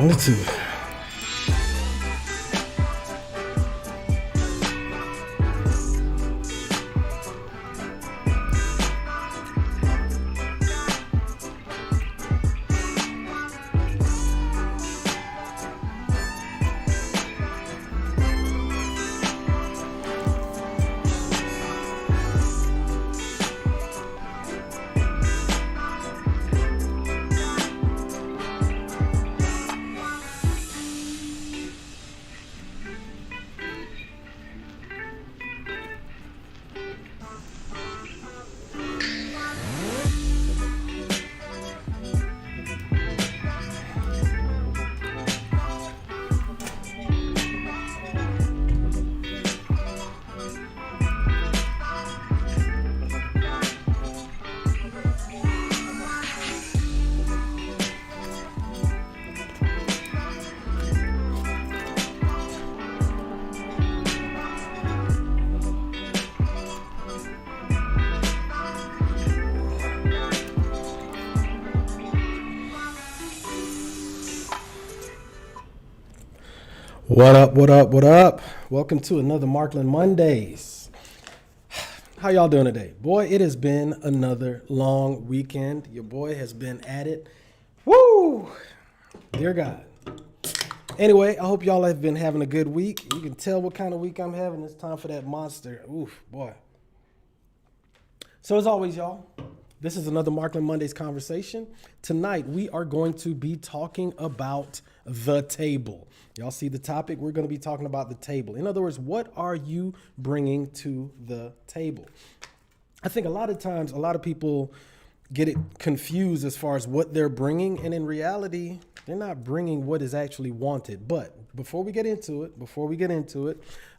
On the two. What up, what up, what up? Welcome to another Markland Mondays. How y'all doing today? Boy, it has been another long weekend. Your boy has been at it. Woo! Dear God. Anyway, I hope y'all have been having a good week. You can tell what kind of week I'm having. It's time for that monster. Oof, boy. So as always, y'all, this is another Markland Mondays conversation. Tonight, we are going to be talking about the table. Y'all see the topic? We're going to be talking about the table. In other words, what are you bringing to the table? I think a lot of times, a lot of people get it confused as far as what they're bringing. And in reality, they're not bringing what is actually wanted. But before we get into it,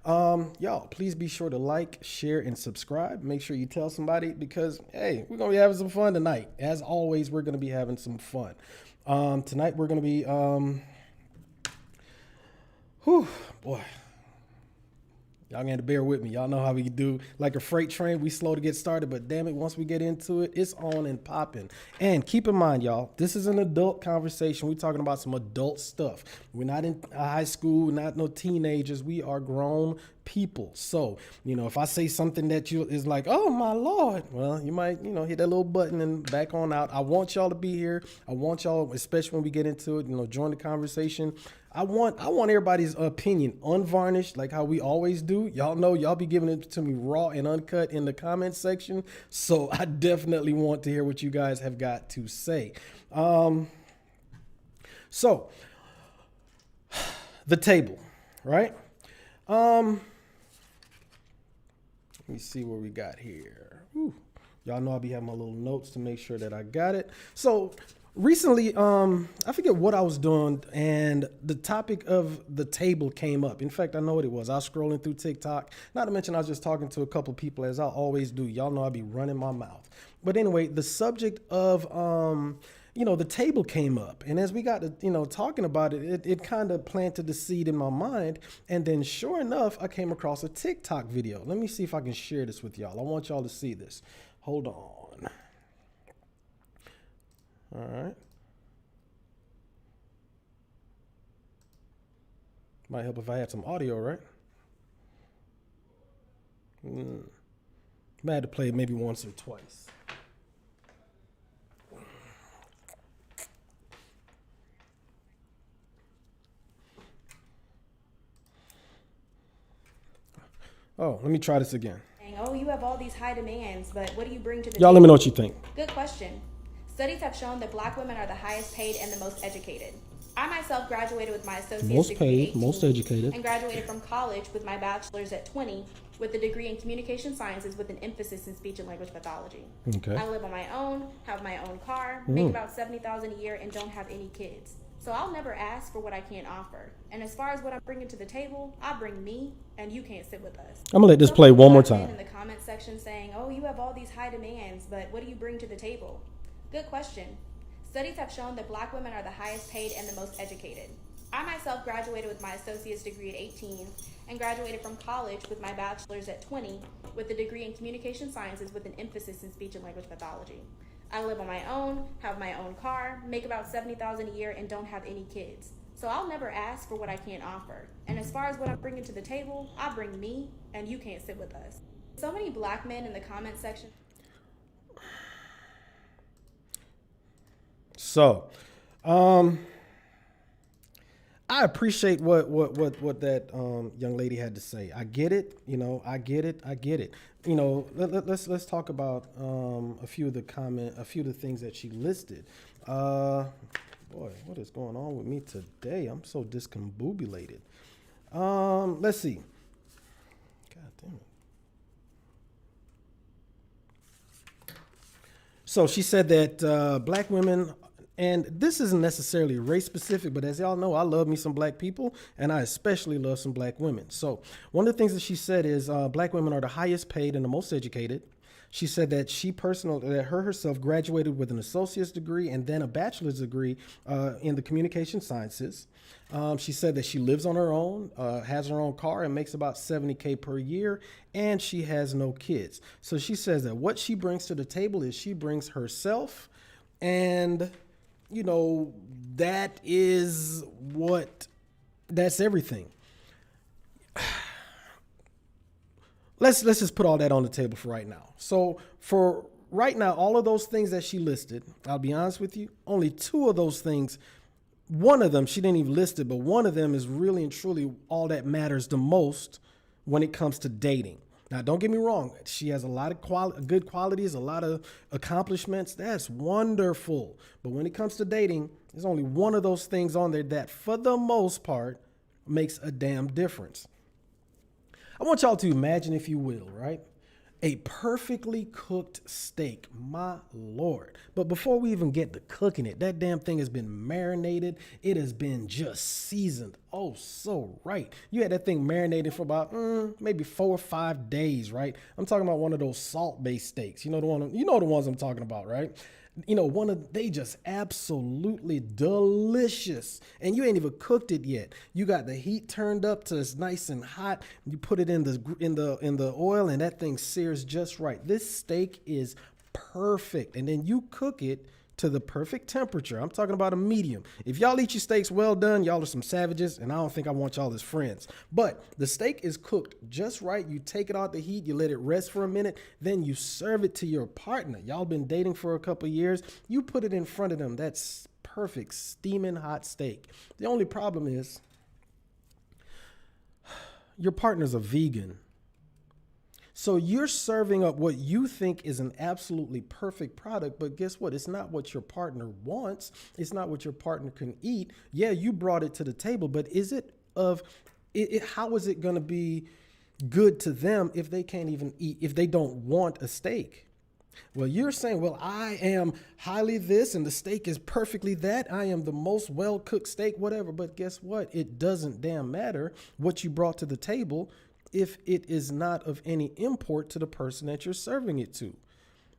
y'all, please be sure to like, share, and subscribe. Make sure you tell somebody because, hey, we're going to be having some fun tonight. As always, we're going to be having some fun. Tonight, we're going to be, boy. Y'all gonna have to bear with me. Y'all know how we do. Like a freight train, we slow to get started, but damn it, once we get into it, it's on and popping. And keep in mind, y'all, this is an adult conversation. We're talking about some adult stuff. We're not in high school, not no teenagers. We are grown people. So, if I say something that is like, oh my Lord, well, you might, hit that little button and back on out. I want y'all to be here. I want y'all, especially when we get into it, join the conversation. I want everybody's opinion unvarnished, like how we always do. Y'all know y'all be giving it to me raw and uncut in the comment section. So I definitely want to hear what you guys have got to say. So the table, right? Let me see what we got here. Whew. Y'all know I'll be having my little notes to make sure that I got it. So recently, I forget what I was doing, and the topic of the table came up. In fact, I know what it was. I was scrolling through TikTok. Not to mention, I was just talking to a couple people, as I always do. Y'all know I be running my mouth. But anyway, the subject of, the table came up. And as we got to, talking about it, it kind of planted the seed in my mind. And then sure enough, I came across a TikTok video. Let me see if I can share this with y'all. I want y'all to see this. Hold on. All right. Might help if I had some audio, right? Might have to play it maybe once or twice. Oh, let me try this again. Oh, you have all these high demands, but what do you bring to the Y'all table? let me know what you think. Good question. Studies have shown that black women are the highest paid and the most educated. I myself graduated with my associate's degree at 18 most educated, and graduated from college with my bachelor's at 20 with a degree in communication sciences with an emphasis in speech and language pathology. Okay. I live on my own, have my own car, make about $70,000 a year, and don't have any kids. So I'll never ask for what I can't offer. And as far as what I'm bringing to the table, I bring me, and you can't sit with us. I'm gonna let this play one more time. In the comment section saying, oh, you have all these high demands, but what do you bring to the table? Good question. Studies have shown that black women are the highest paid and the most educated. I myself graduated with my associate's degree at 18 and graduated from college with my bachelor's at 20 with a degree in communication sciences with an emphasis in speech and language pathology. I live on my own, have my own car, make about $70,000 a year, and don't have any kids. So I'll never ask for what I can't offer. And as far as what I'm bringing to the table, I bring me, and you can't sit with us. So many black men in the comment section. So, I appreciate what that young lady had to say. I get it. I get it. I get it. Let's talk about a few of the things that she listed. Boy, what is going on with me today? I'm so discombobulated. Let's see. God damn it. So she said that black women, and this isn't necessarily race specific, but as y'all know, I love me some black people, and I especially love some black women. So one of the things that she said is black women are the highest paid and the most educated. She said that that her herself graduated with an associate's degree and then a bachelor's degree in the communication sciences. She said that she lives on her own, has her own car, and makes about $70K per year, and she has no kids. So she says that what she brings to the table is she brings herself, and that's everything. Let's just put all that on the table for right now. So for right now, all of those things that she listed, I'll be honest with you, only two of those things, one of them she didn't even list it, but one of them is really and truly all that matters the most when it comes to dating. Now, don't get me wrong. She has a lot of good qualities, a lot of accomplishments. That's wonderful. But when it comes to dating, there's only one of those things on there that, for the most part, makes a damn difference. I want y'all to imagine, if you will, right? A perfectly cooked steak, my Lord. But before we even get to cooking it, that damn thing has been marinated. It has been just seasoned. Oh, so right. You had that thing marinated for about maybe 4 or 5 days, right? I'm talking about one of those salt-based steaks. You know the ones I'm talking about, right? They just absolutely delicious, and you ain't even cooked it yet. You got the heat turned up to it's nice and hot. You put it in the oil, and that thing sears just right. This steak is perfect, and then you cook it to the perfect temperature. I'm talking about a medium. If y'all eat your steaks well done, y'all are some savages, and I don't think I want y'all as friends. But the steak is cooked just right. You take it out the heat, you let it rest for a minute, then you serve it to your partner. Y'all been dating for a couple of years. You put it in front of them. That's perfect, steaming hot steak. The only problem is your partner's a vegan. So you're serving up what you think is an absolutely perfect product, but guess what? It's not what your partner wants. It's not what your partner can eat. Yeah, you brought it to the table, but how is it going to be good to them if they can't even eat, if they don't want a steak? Well, you're saying, well, I am highly this and the steak is perfectly that. I am the most well-cooked steak, whatever. But guess what? It doesn't damn matter what you brought to the table if it is not of any import to the person that you're serving it to.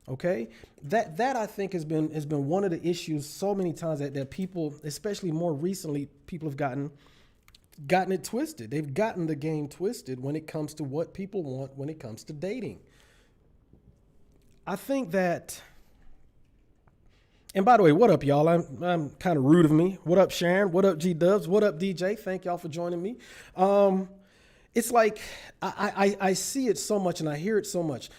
Okay, that I think has been one of the issues so many times that people, especially more recently, people have gotten it twisted. They've gotten the game twisted when it comes to what people want when it comes to dating. I think that, and by the way, what up, y'all? I'm kind of rude of me. What up, Sharon? What up, G Dubs? What up, DJ? Thank y'all for joining me. It's like I see it so much and I hear it so much.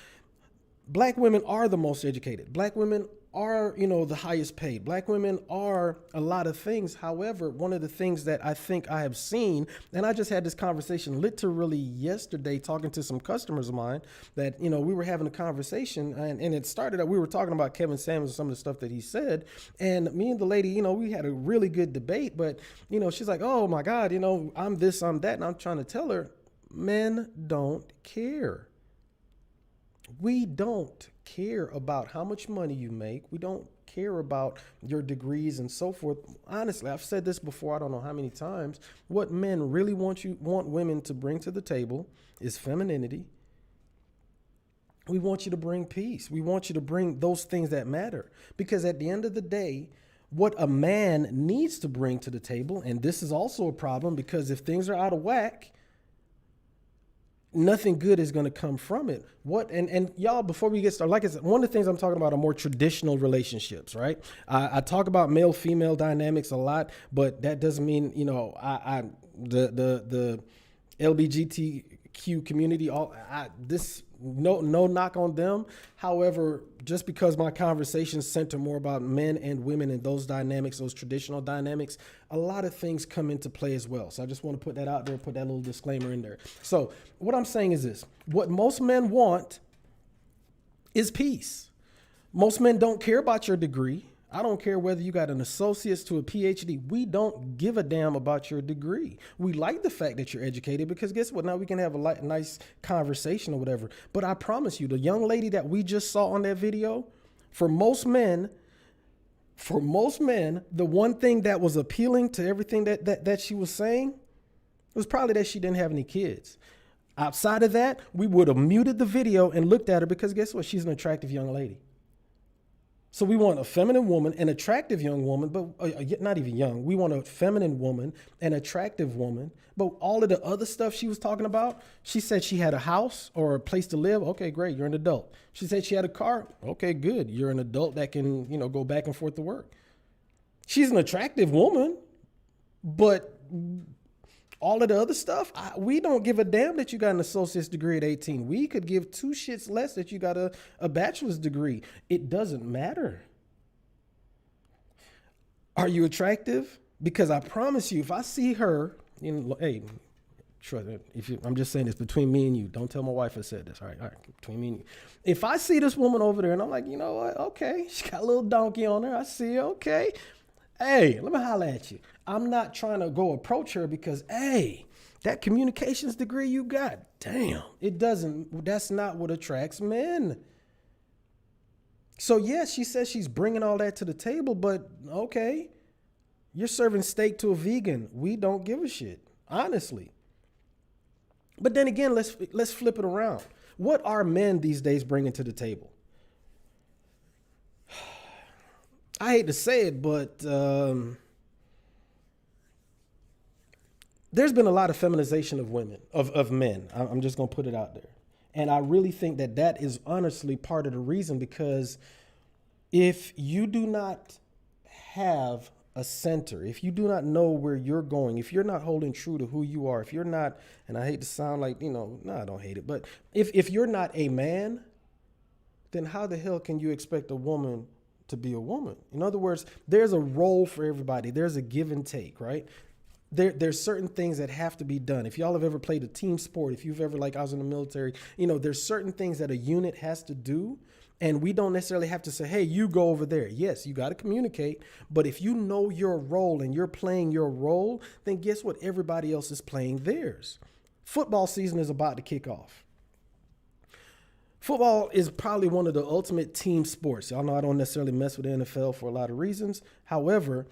Black women are the most educated. Black women are, the highest paid. Black women are a lot of things. However, one of the things that I think I have seen, and I just had this conversation literally yesterday talking to some customers of mine that, we were having a conversation and it started that we were talking about Kevin Samuels and some of the stuff that he said. And me and the lady, we had a really good debate, but, she's like, oh my God, I'm this, I'm that. And I'm trying to tell her, men don't care. We don't care about how much money you make. We don't care about your degrees and so forth. Honestly, I've said this before, I don't know how many times. What men really want women to bring to the table is femininity. We want you to bring peace. We want you to bring those things that matter. Because at the end of the day, what a man needs to bring to the table, and this is also a problem because if things are out of whack, nothing good is going to come from it. And y'all, before we get started, like I said, one of the things I'm talking about are more traditional relationships, right? I talk about male female dynamics a lot, but that doesn't mean, the LGBTQ community, no knock on them. However, just because my conversations center more about men and women and those dynamics, those traditional dynamics, a lot of things come into play as well. So I just want to put that out there, put that little disclaimer in there. So what I'm saying is this: what most men want is peace. Most men don't care about your degree. I don't care whether you got an associate's to a PhD. We don't give a damn about your degree. We like the fact that you're educated because guess what? Now we can have a nice conversation or whatever. But I promise you, the young lady that we just saw on that video, for most men, the one thing that was appealing to everything that she was saying was probably that she didn't have any kids. Outside of that, we would have muted the video and looked at her because guess what? She's an attractive young lady. So we want a feminine woman, an attractive young woman, but not even young. We want a feminine woman, an attractive woman. But all of the other stuff she was talking about, she said she had a house or a place to live. Okay, great. You're an adult. She said she had a car. Okay, good. You're an adult that can, go back and forth to work. She's an attractive woman, but all of the other stuff, we don't give a damn that you got an associate's degree at 18. We could give two shits less that you got a bachelor's degree. It doesn't matter. Are you attractive? Because I promise you, if I see her, hey, I'm just saying this between me and you. Don't tell my wife I said this. All right, between me and you. If I see this woman over there and I'm like, you know what? Okay, she got a little donkey on her. I see her. Okay. Hey, let me holler at you. I'm not trying to go approach her because, hey, that communications degree you got, damn, that's not what attracts men. So yes, she says she's bringing all that to the table, but okay, you're serving steak to a vegan. We don't give a shit, honestly. But then again, let's flip it around. What are men these days bringing to the table? I hate to say it, but there's been a lot of feminization of women, of men. I'm just going to put it out there. And I really think that is honestly part of the reason, because if you do not have a center, if you do not know where you're going, if you're not holding true to who you are, if you're not, and I hate to sound like, no, I don't hate it, but if you're not a man, then how the hell can you expect a woman to be a woman? In other words, there's a role for everybody. There's a give and take, right? There's certain things that have to be done. If y'all have ever played a team sport, if you've ever, like I was in the military, there's certain things that a unit has to do. And we don't necessarily have to say, hey, you go over there. Yes, you got to communicate. But if you know your role and you're playing your role, then guess what? Everybody else is playing theirs. Football season is about to kick off. Football is probably one of the ultimate team sports. Y'all know I don't necessarily mess with the NFL for a lot of reasons. However,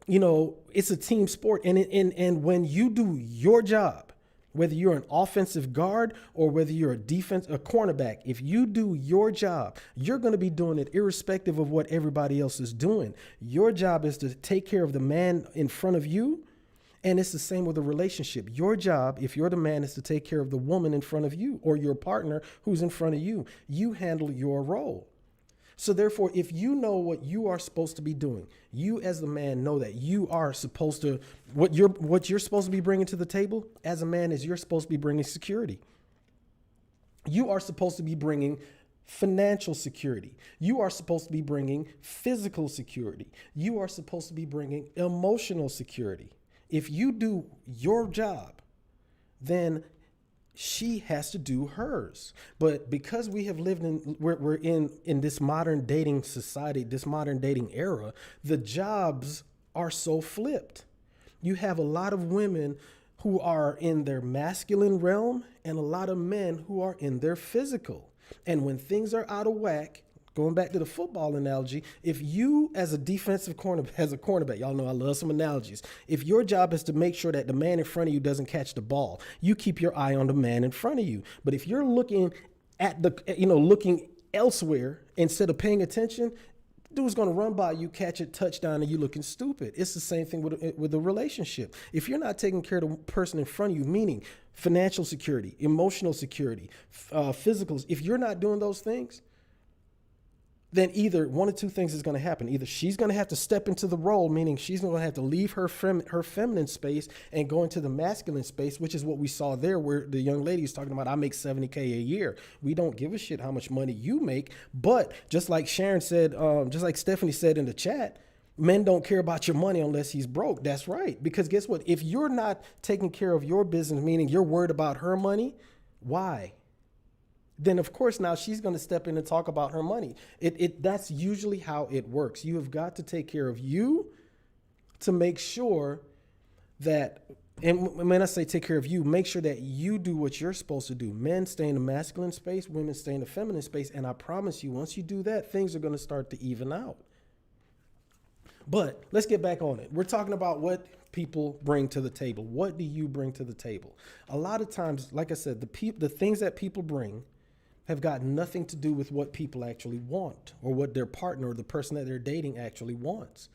it's a team sport. And when you do your job, whether you're an offensive guard or whether you're a cornerback, if you do your job, you're going to be doing it irrespective of what everybody else is doing. Your job is to take care of the man in front of you. And it's the same with a relationship. Your job, if you're the man, is to take care of the woman in front of you or your partner who's in front of you. You handle your role. So therefore, if you know what you are supposed to be doing, you as the man know that you are supposed to, what you're supposed to be bringing to the table as a man is you're supposed to be bringing security. You are supposed to be bringing financial security. You are supposed to be bringing physical security. You are supposed to be bringing emotional security. If you do your job, then she has to do hers. But because we have lived we're in this modern dating society, this modern dating era, the jobs are so flipped. You have a lot of women who are in their masculine realm and a lot of men who are in their physical. And when things are out of whack, going back to the football analogy, if you as a cornerback, y'all know I love some analogies. If your job is to make sure that the man in front of you doesn't catch the ball, you keep your eye on the man in front of you. But if you're looking at looking elsewhere instead of paying attention, Dude's gonna run by you, catch it, touchdown, and you looking stupid. It's the same thing with a relationship. If you're not taking care of the person in front of you, meaning financial security, emotional security, physical, if you're not doing those things, then either one of two things is going to happen. Either she's going to have to step into the role, meaning she's going to have to leave her feminine space and go into the masculine space, which is what we saw there where the young lady is talking about, I make $70K a year. We don't give a shit how much money you make. But just like Sharon said, just like Stephanie said in the chat, men don't care about your money unless he's broke. That's right. Because guess what? If you're not taking care of your business, meaning you're worried about her money, why? Then of course now she's going to step in and talk about her money. That's usually how it works. You have got to take care of you to make sure that, and when I say take care of you, make sure that you do what you're supposed to do. Men stay in the masculine space, women stay in the feminine space. And I promise you, once you do that, things are going to start to even out. But let's get back on it. We're talking about what people bring to the table. What do you bring to the table? A lot of times, like I said, the things that people bring have got nothing to do with what people actually want or what their partner or the person that they're dating actually wants.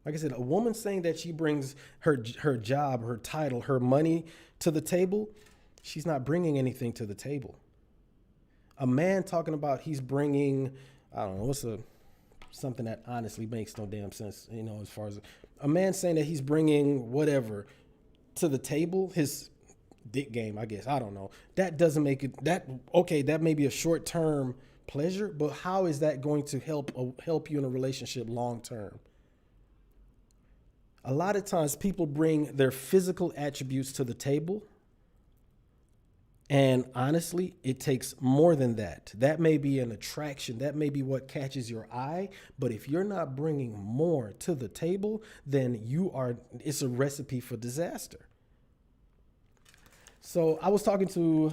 Like I said, a woman saying that she brings her job, her title, her money to the table, she's not bringing anything to the table. A man talking about he's bringing, I don't know, something that honestly makes no damn sense, as far as a man saying that he's bringing whatever to the table, his dick game, I guess. I don't know. That doesn't make it that may be a short-term pleasure, but how is that going to help you in a relationship long term? A lot of times people bring their physical attributes to the table. And honestly, it takes more than that. That may be an attraction. That may be what catches your eye. But if you're not bringing more to the table, then it's a recipe for disaster. So I was talking to,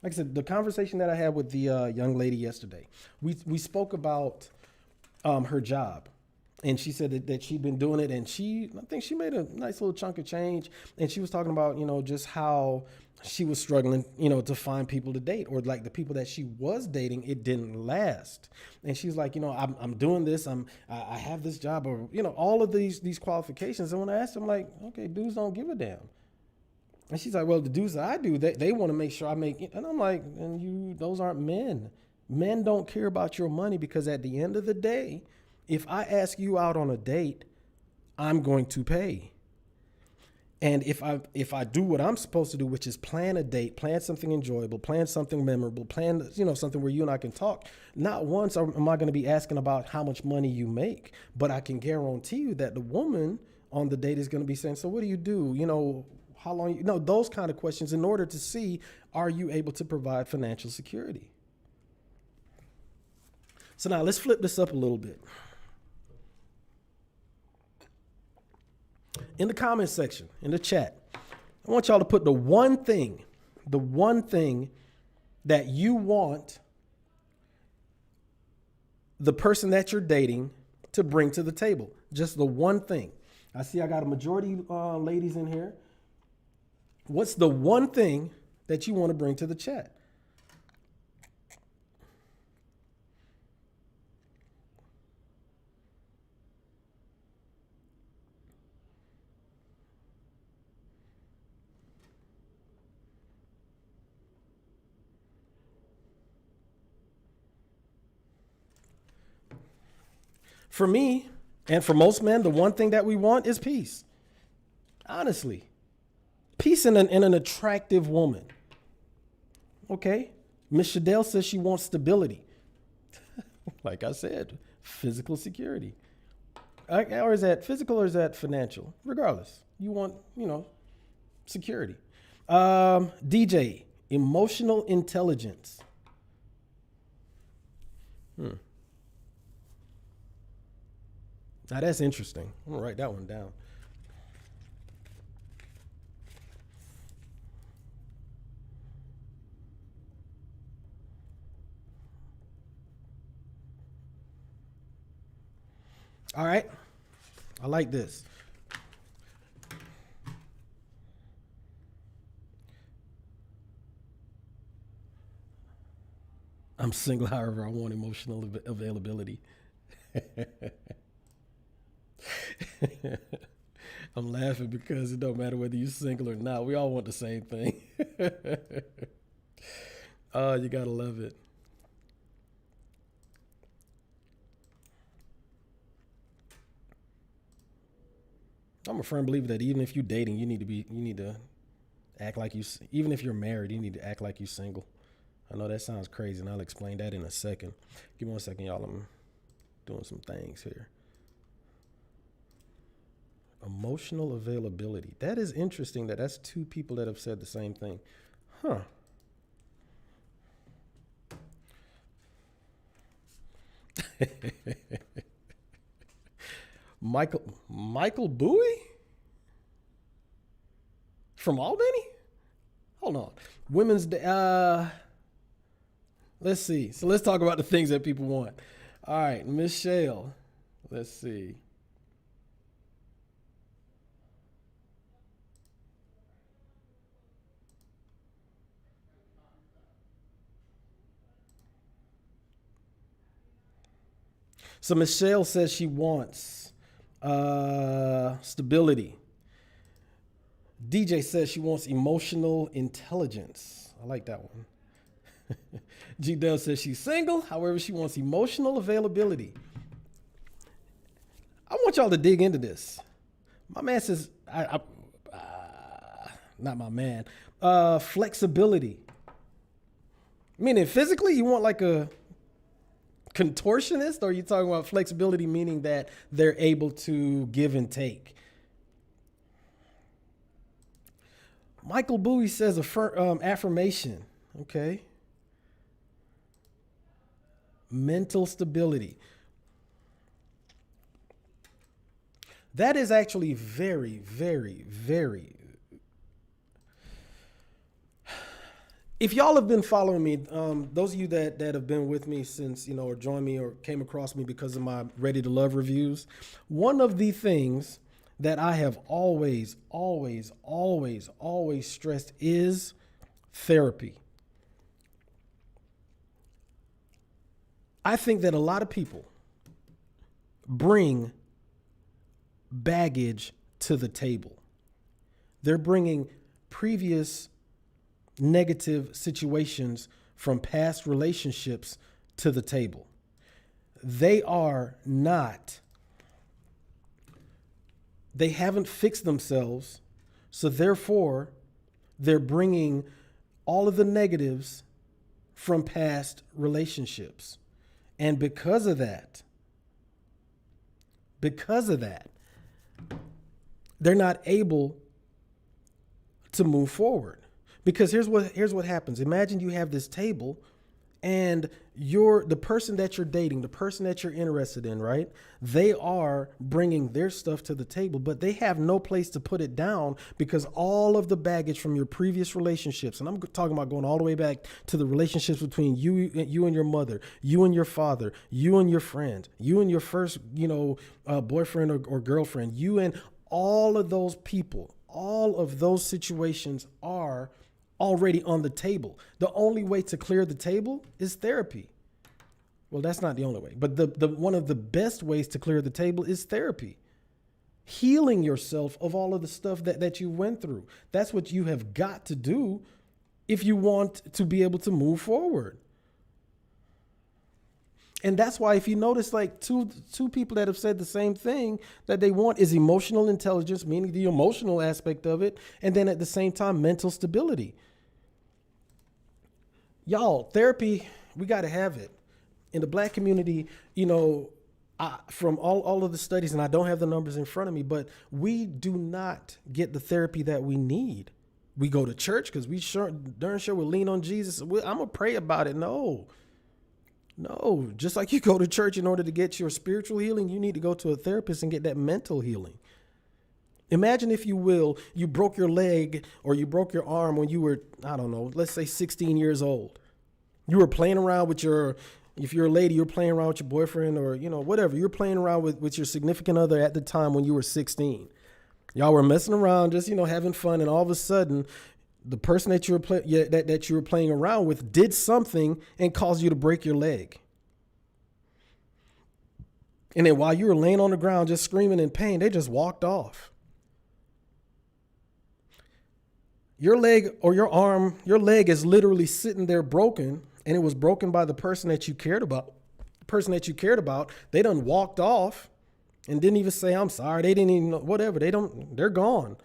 like I said, the conversation that I had with the young lady yesterday, we spoke about her job. And she said that she'd been doing it, and I think she made a nice little chunk of change. And she was talking about, just how she was struggling, to find people to date, or like the people that she was dating, it didn't last. And she's like, I'm doing this, I have this job, or all of these qualifications. And when I asked her, I'm like, okay, dudes don't give a damn. And she's like, well, the dudes that I do, they want to make sure I make it. And I'm like, those aren't men. Men don't care about your money, because at the end of the day, if I ask you out on a date, I'm going to pay. And if I do what I'm supposed to do, which is plan a date, plan something enjoyable, plan something memorable, plan, something where you and I can talk, not once am I going to be asking about how much money you make, but I can guarantee you that the woman on the date is going to be saying, so what do you do? How long, those kind of questions, in order to see, are you able to provide financial security? So now let's flip this up a little bit. In the comment section, in the chat, I want y'all to put the one thing that you want the person that you're dating to bring to the table. Just the one thing. I see I got a majority ladies in here. What's the one thing that you want to bring to the chat? For me, and for most men, the one thing that we want is peace. Honestly. Peace in an attractive woman. Okay? Miss Shadell says she wants stability. Like I said, physical security. Or is that physical or is that financial? Regardless, you want, security. DJ, emotional intelligence. Now that's interesting. I'm gonna write that one down. All right. I like this. I'm single, however, I want emotional availability. I'm laughing because it don't matter whether you're single or not. We all want the same thing. Oh, you gotta love it. I'm a firm believer that even if you're dating, you need to act like even if you're married, you need to act like you're single. I know that sounds crazy, and I'll explain that in a second. Give me 1 second, y'all. I'm doing some things here. Emotional availability. That is interesting that that's two people that have said the same thing. Huh. Michael Bowie from Albany? Hold on. Women's Day. Let's see. So let's talk about the things that people want. All right, Michelle. Let's see. So Michelle says she wants stability. DJ says she wants emotional intelligence. I like that one. G Dell says she's single. However, she wants emotional availability. I want y'all to dig into this. My man says, not my man, flexibility. Meaning physically, you want like a contortionist, or are you talking about flexibility meaning that they're able to give and take? Michael Bowie says affirmation. Okay. Mental stability. That is actually very, very, very. If y'all have been following me, those of you that have been with me since, or joined me or came across me because of my Ready to Love reviews, one of the things that I have always, always, always, always stressed is therapy. I think that a lot of people bring baggage to the table. They're bringing previous negative situations from past relationships to the table. They haven't fixed themselves, so therefore they're bringing all of the negatives from past relationships. And because of that, they're not able to move forward. Because here's what happens. Imagine you have this table and the person that you're dating, the person that you're interested in, right? They are bringing their stuff to the table, but they have no place to put it down because all of the baggage from your previous relationships, and I'm talking about going all the way back to the relationships between you and your mother, you and your father, you and your friend, you and your first, boyfriend or girlfriend, you and all of those people, all of those situations are already on the table. The only way to clear the table is therapy. Well, that's not the only way, but the one of the best ways to clear the table is therapy. Healing yourself of all of the stuff that you went through. That's what you have got to do if you want to be able to move forward. And that's why if you notice like two people that have said the same thing that they want is emotional intelligence, meaning the emotional aspect of it, and then at the same time, mental stability. Y'all, therapy, we got to have it. In the Black community, from all of the studies, and I don't have the numbers in front of me, but we do not get the therapy that we need. We go to church because we darn sure will lean on Jesus. I'm going to pray about it. No, just like you go to church in order to get your spiritual healing, you need to go to a therapist and get that mental healing. Imagine, if you will, you broke your leg or you broke your arm when you were, I don't know, let's say 16 years old. You were playing around with if you're a lady, you're playing around with your boyfriend or, whatever. You're playing around with your significant other at the time when you were 16. Y'all were messing around, just, having fun. And all of a sudden, the person that you were playing around with did something and caused you to break your leg. And then while you were laying on the ground just screaming in pain, they just walked off. Your leg or your arm, your leg is literally sitting there broken, and it was broken by the person that you cared about. The person that you cared about, they done walked off and didn't even say, I'm sorry. They didn't even know, whatever. They're gone.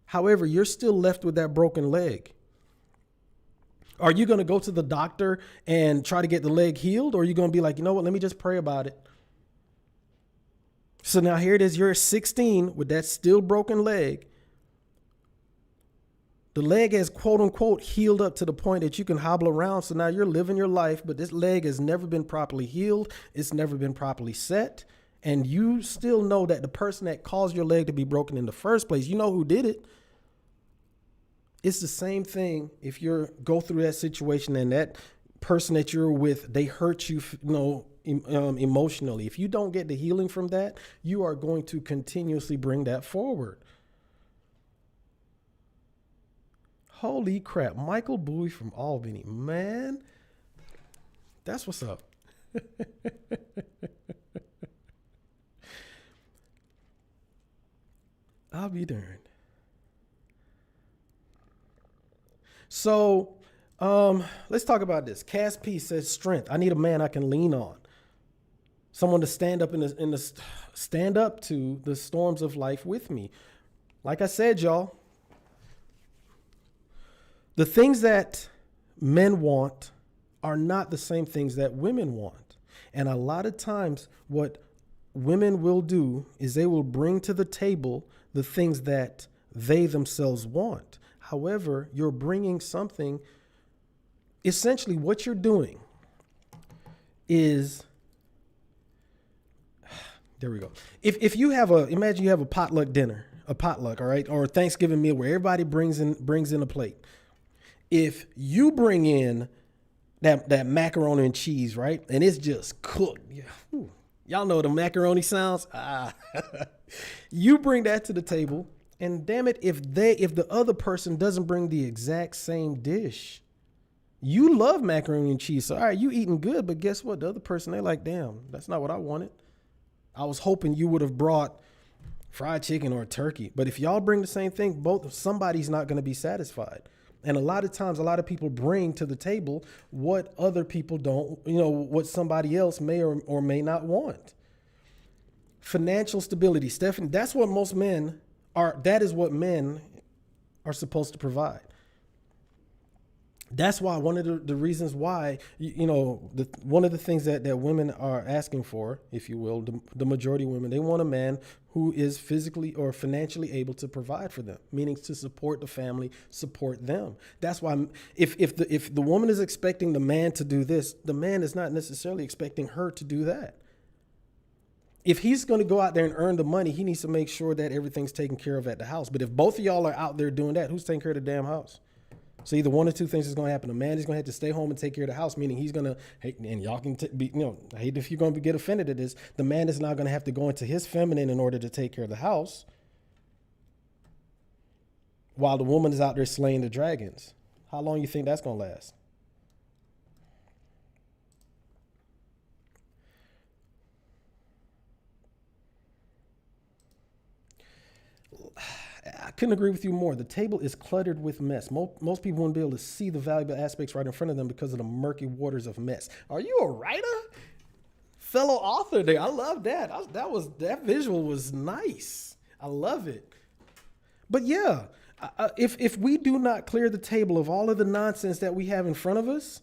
However, you're still left with that broken leg. Are you going to go to the doctor and try to get the leg healed? Or are you going to be like, you know what, let me just pray about it? So now here it is. You're 16 with that still broken leg. The leg has, quote unquote, healed up to the point that you can hobble around. So now you're living your life, but this leg has never been properly healed. It's never been properly set. And you still know that the person that caused your leg to be broken in the first place, you know who did it. It's the same thing if you go through that situation and that person that you're with, they hurt you, emotionally. If you don't get the healing from that, you are going to continuously bring that forward. Holy crap. Michael Bowie from Albany, man. That's what's up. I'll be darned. So, let's talk about this. Cass P says strength. I need a man I can lean on. Someone to stand up stand up to the storms of life with me. Like I said, y'all, the things that men want are not the same things that women want. And a lot of times what women will do is they will bring to the table the things that they themselves want. However, you're bringing something, essentially what you're doing is, there we go. If you have imagine you have a potluck dinner, all right, or a Thanksgiving meal where everybody brings in a plate. If you bring in that macaroni and cheese, right, and it's just cooked, y'all know the macaroni sounds. You bring that to the table, and damn it, if the other person doesn't bring the exact same dish, you love macaroni and cheese, so all right, you eating good, but guess what? The other person, they're like, damn, that's not what I wanted. I was hoping you would have brought fried chicken or turkey, but if y'all bring the same thing, somebody's not going to be satisfied. And a lot of times, a lot of people bring to the table what other people don't, what somebody else may or may not want. Financial stability, Stephanie, that's what most men are. That is what men are supposed to provide. That's why one of the reasons why, one of the things that women are asking for, if you will, the majority of women, they want a man who is physically or financially able to provide for them, meaning to support the family, support them. That's why if the woman is expecting the man to do this, the man is not necessarily expecting her to do that. If he's going to go out there and earn the money, he needs to make sure that everything's taken care of at the house. But if both of y'all are out there doing that, who's taking care of the damn house? So either one or two things is going to happen. A man is going to have to stay home and take care of the house, meaning he's going to, and y'all can I hate if you're going to get offended at this. The man is not going to have to go into his feminine in order to take care of the house, while the woman is out there slaying the dragons. How long you think that's going to last? I couldn't agree with you more. The table is cluttered with mess. Most people wouldn't be able to see the valuable aspects right in front of them because of the murky waters of mess. Are you a writer? Fellow author there. I love that. That visual was nice. I love it. But yeah, if we do not clear the table of all of the nonsense that we have in front of us,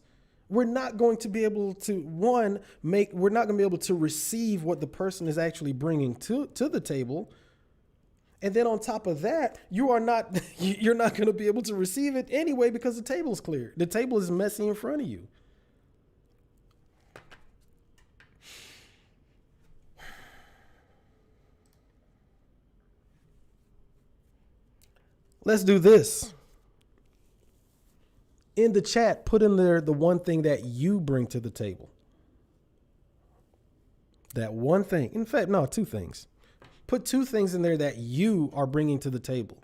we're not going to be able to, we're not going to be able to receive what the person is actually bringing to the table. And then on top of that, you're not going to be able to receive it anyway because the table's clear. The table is messy in front of you. Let's do this. In the chat, put in there the one thing that you bring to the table. That one thing. In fact, no, two things. Put two things in there that you are bringing to the table.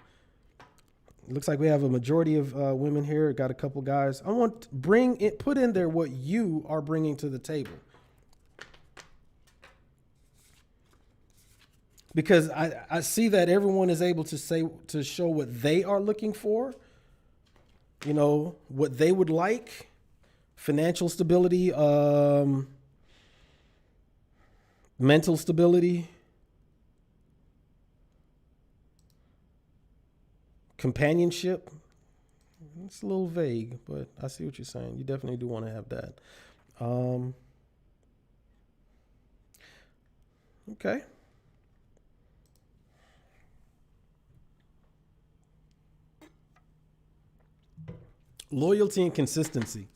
It looks like we have a majority of women here. Got a couple guys. I want put in there what you are bringing to the table. because I see that everyone is able to show what they are looking for, what they would like, financial stability, mental stability, companionship. It's a little vague, but I see what you're saying. You definitely do want to have that. Okay. Loyalty and consistency.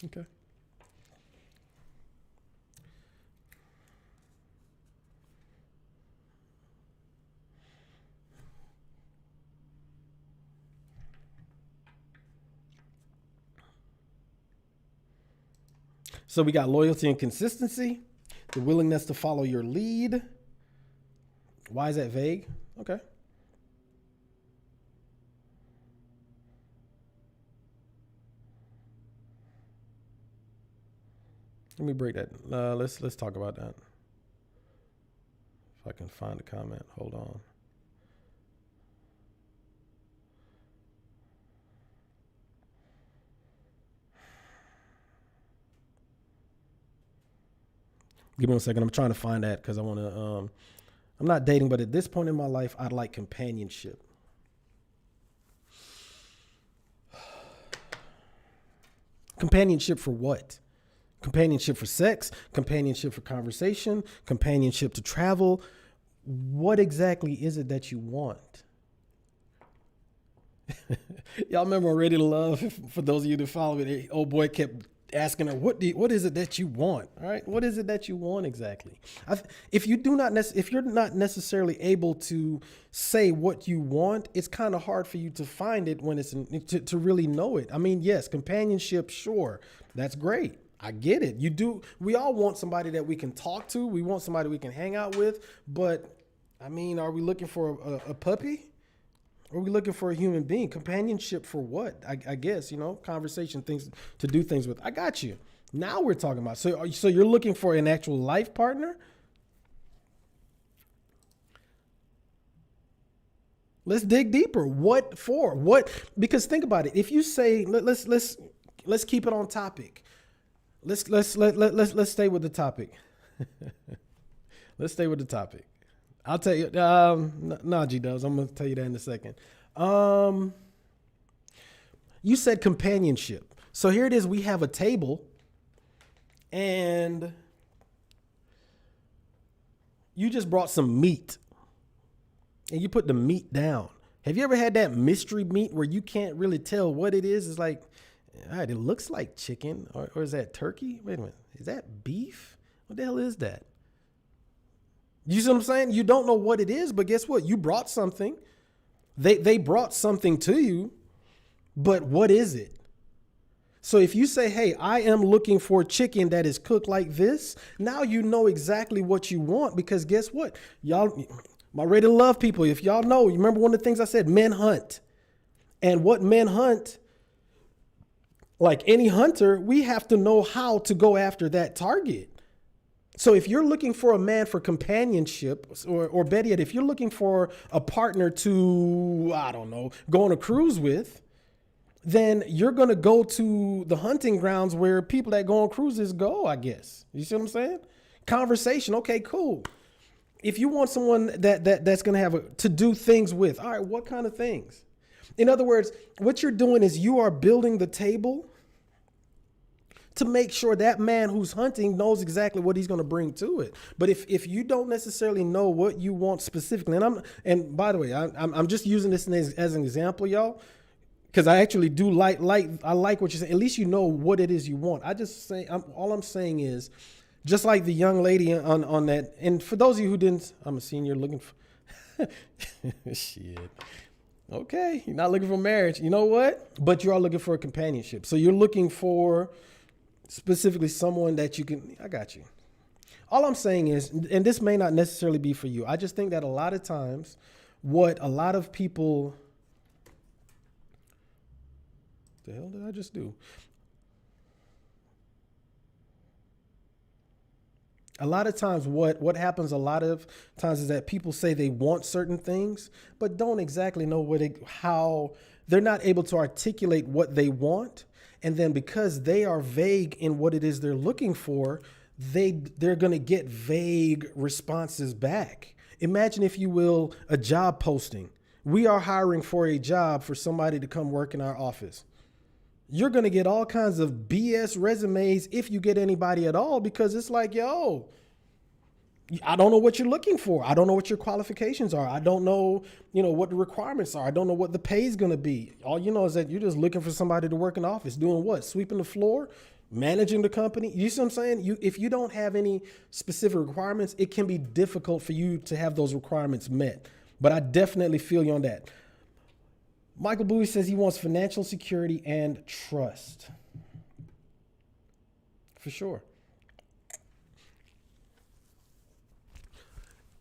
Okay. So we got loyalty and consistency, the willingness to follow your lead. Why is that vague? Okay. Let me break that. Let's talk about that. If I can find a comment, hold on. Give me 1 second. I'm trying to find that because I want to. I'm not dating, but at this point in my life, I'd like companionship. Companionship for what? Companionship for sex, companionship for conversation, companionship to travel. What exactly is it that you want? Y'all remember Ready to Love? For those of you that follow it, old boy kept asking her, what is it that you want? All right. What is it that you want exactly? If you're not necessarily able to say what you want, it's kind of hard for you to find it when to really know it. I mean, yes, companionship, sure. That's great. I get it. We all want somebody that we can talk to. We want somebody we can hang out with. But I mean, are we looking for a puppy? Or are we looking for a human being? Companionship for what? I guess, conversation, things to do things with. I got you. Now we're talking about. So you're looking for an actual life partner? Let's dig deeper. What for? What? Because think about it. If you say let's keep it on topic. Let's stay with the topic. Let's stay with the topic. I'll tell you. No, G-Dubs. I'm going to tell you that in a second. You said companionship. So here it is. We have a table, and you just brought some meat, and you put the meat down. Have you ever had that mystery meat where you can't really tell what it is? It's like, all right, it looks like chicken, or is that turkey? Wait a minute. Is that beef? What the hell is that? You see what I'm saying? You don't know what it is, but guess what? You brought something. They brought something to you, but what is it? So if you say, hey, I am looking for chicken that is cooked like this, now you know exactly what you want, because guess what? Y'all, my Ready to Love people, if y'all know, you remember one of the things I said, men hunt. And what men hunt, like any hunter, we have to know how to go after that target. So if you're looking for a man for companionship, or better yet, if you're looking for a partner to, I don't know, go on a cruise with, then you're going to go to the hunting grounds where people that go on cruises go, I guess. You see what I'm saying? Conversation. Okay, cool. If you want someone that's going to have to do things with, all right, what kind of things? In other words, what you're doing is you are building the table to make sure that man who's hunting knows exactly what he's going to bring to it. But if you don't necessarily know what you want specifically, and by the way, I'm just using this as an example, y'all, because I actually do like what you're saying. At least you know what it is you want. All I'm saying is, just like the young lady on that, and for those of you who didn't, I'm a senior looking for shit. Okay, you're not looking for marriage. You know what? But you are looking for a companionship. So you're looking for specifically someone that you can, I got you. All I'm saying is, and this may not necessarily be for you, I just think that a lot of times what a lot of people, the hell did I just do? A lot of times what happens a lot of times is that people say they want certain things, but don't exactly know how they're not able to articulate what they want. And then because they are vague in what it is they're looking for, they're going to get vague responses back. Imagine, if you will, a job posting. We are hiring for a job for somebody to come work in our office. You're going to get all kinds of BS resumes if you get anybody at all, because it's like, yo, I don't know what you're looking for. I don't know what your qualifications are. I don't know, what the requirements are. I don't know what the pay is going to be. All you know is that you're just looking for somebody to work in the office. Doing what? Sweeping the floor? Managing the company? You see what I'm saying? If you don't have any specific requirements, it can be difficult for you to have those requirements met. But I definitely feel you on that. Michael Bowie says he wants financial security and trust. For sure.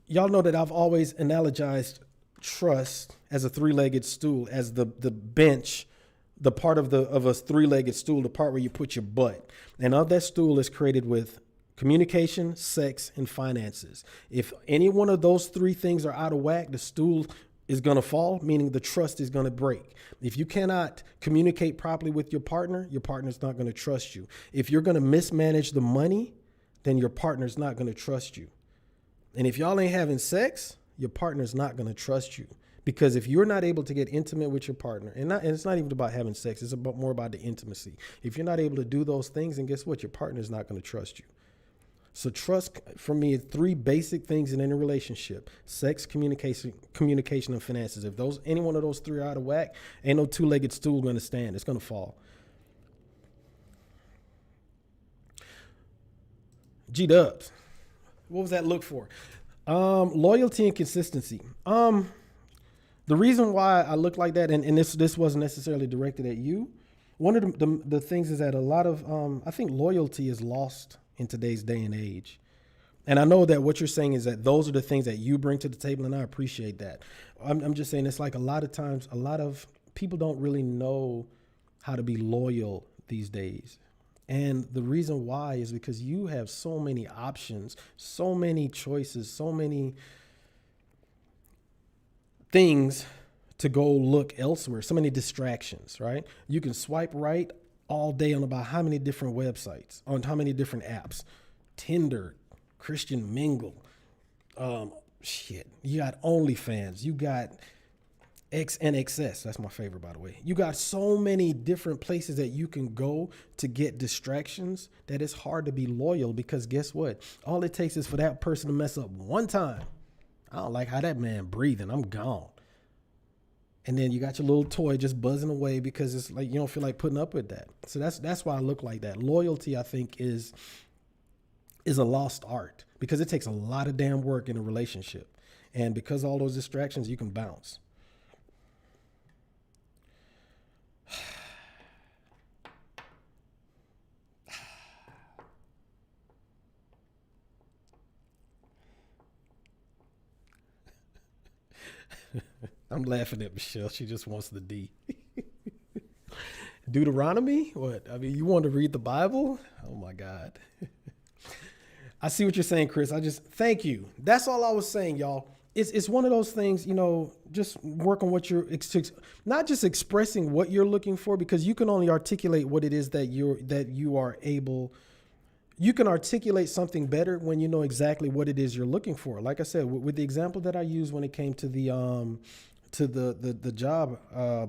Y'all know that I've always analogized trust as a three-legged stool, as the bench, the part of a three-legged stool, the part where you put your butt. And of that stool is created with communication, sex, and finances. If any one of those three things are out of whack, the stool is going to fall, meaning the trust is going to break. If you cannot communicate properly with your partner's not going to trust you. If you're going to mismanage the money, then your partner's not going to trust you. And if y'all ain't having sex, your partner's not going to trust you. Because if you're not able to get intimate with your partner, and it's not even about having sex, it's more about the intimacy. If you're not able to do those things, then guess what? Your partner's not going to trust you. So trust, for me, is three basic things in any relationship: sex, communication, and finances. If any one of those three are out of whack, ain't no two-legged stool going to stand. It's going to fall. G-dubs. What was that look for? Loyalty and consistency. The reason why I look like that, and this wasn't necessarily directed at you, one of the things is that a lot of, I think loyalty is lost in today's day and age. And I know that what you're saying is that those are the things that you bring to the table, and I appreciate that. I'm just saying, it's like a lot of times, a lot of people don't really know how to be loyal these days. And the reason why is because you have so many options, so many choices, so many things to go look elsewhere, so many distractions, right? You can swipe right all day on about how many different websites, on how many different apps: Tinder, Christian Mingle, you got OnlyFans, you got XNXS. That's my favorite, by the way. You got so many different places that you can go to get distractions that it's hard to be loyal, because guess what? All it takes is for that person to mess up one time. I don't like how that man breathing. I'm gone. And then you got your little toy just buzzing away because it's like you don't feel like putting up with that. So that's why I look like that. Loyalty, I think, is a lost art, because it takes a lot of damn work in a relationship. And because of all those distractions, you can bounce. I'm laughing at Michelle. She just wants the D. Deuteronomy? What? I mean, you want to read the Bible? Oh my God. I see what you're saying, Chris. Thank you. That's all I was saying, y'all. It's one of those things, just work on what not just expressing what you're looking for, because you can only articulate what it is that you are able. You can articulate something better when you know exactly what it is you're looking for. Like I said, with the example that I used when it came to the job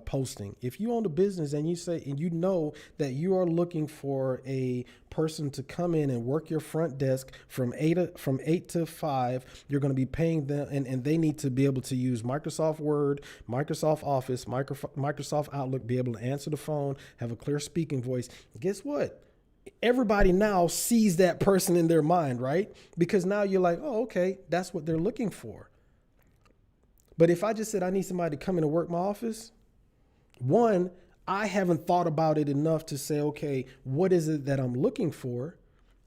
posting. If you own a business and you know that you are looking for a person to come in and work your front desk from 8 to 5, you're going to be paying them, and they need to be able to use Microsoft Word, Microsoft Office, Microsoft Outlook, be able to answer the phone, have a clear speaking voice. Guess what? Everybody now sees that person in their mind, right? Because now you're like, oh, okay, that's what they're looking for. But if I just said I need somebody to come in and work my office, one, I haven't thought about it enough to say, okay, what is it that I'm looking for?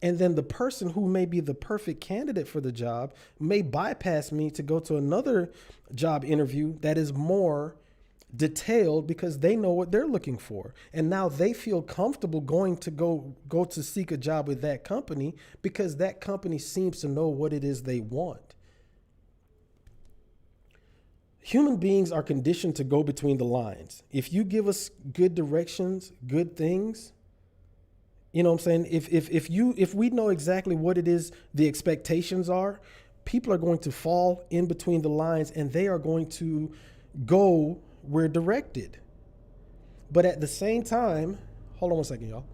And then the person who may be the perfect candidate for the job may bypass me to go to another job interview that is more detailed because they know what they're looking for. And now they feel comfortable going to go to seek a job with that company because that company seems to know what it is they want. Human beings are conditioned to go between the lines. If you give us good directions, good things, you know what I'm saying? If we know exactly what it is the expectations are, people are going to fall in between the lines and they are going to go where directed. But at the same time, hold on one second, y'all.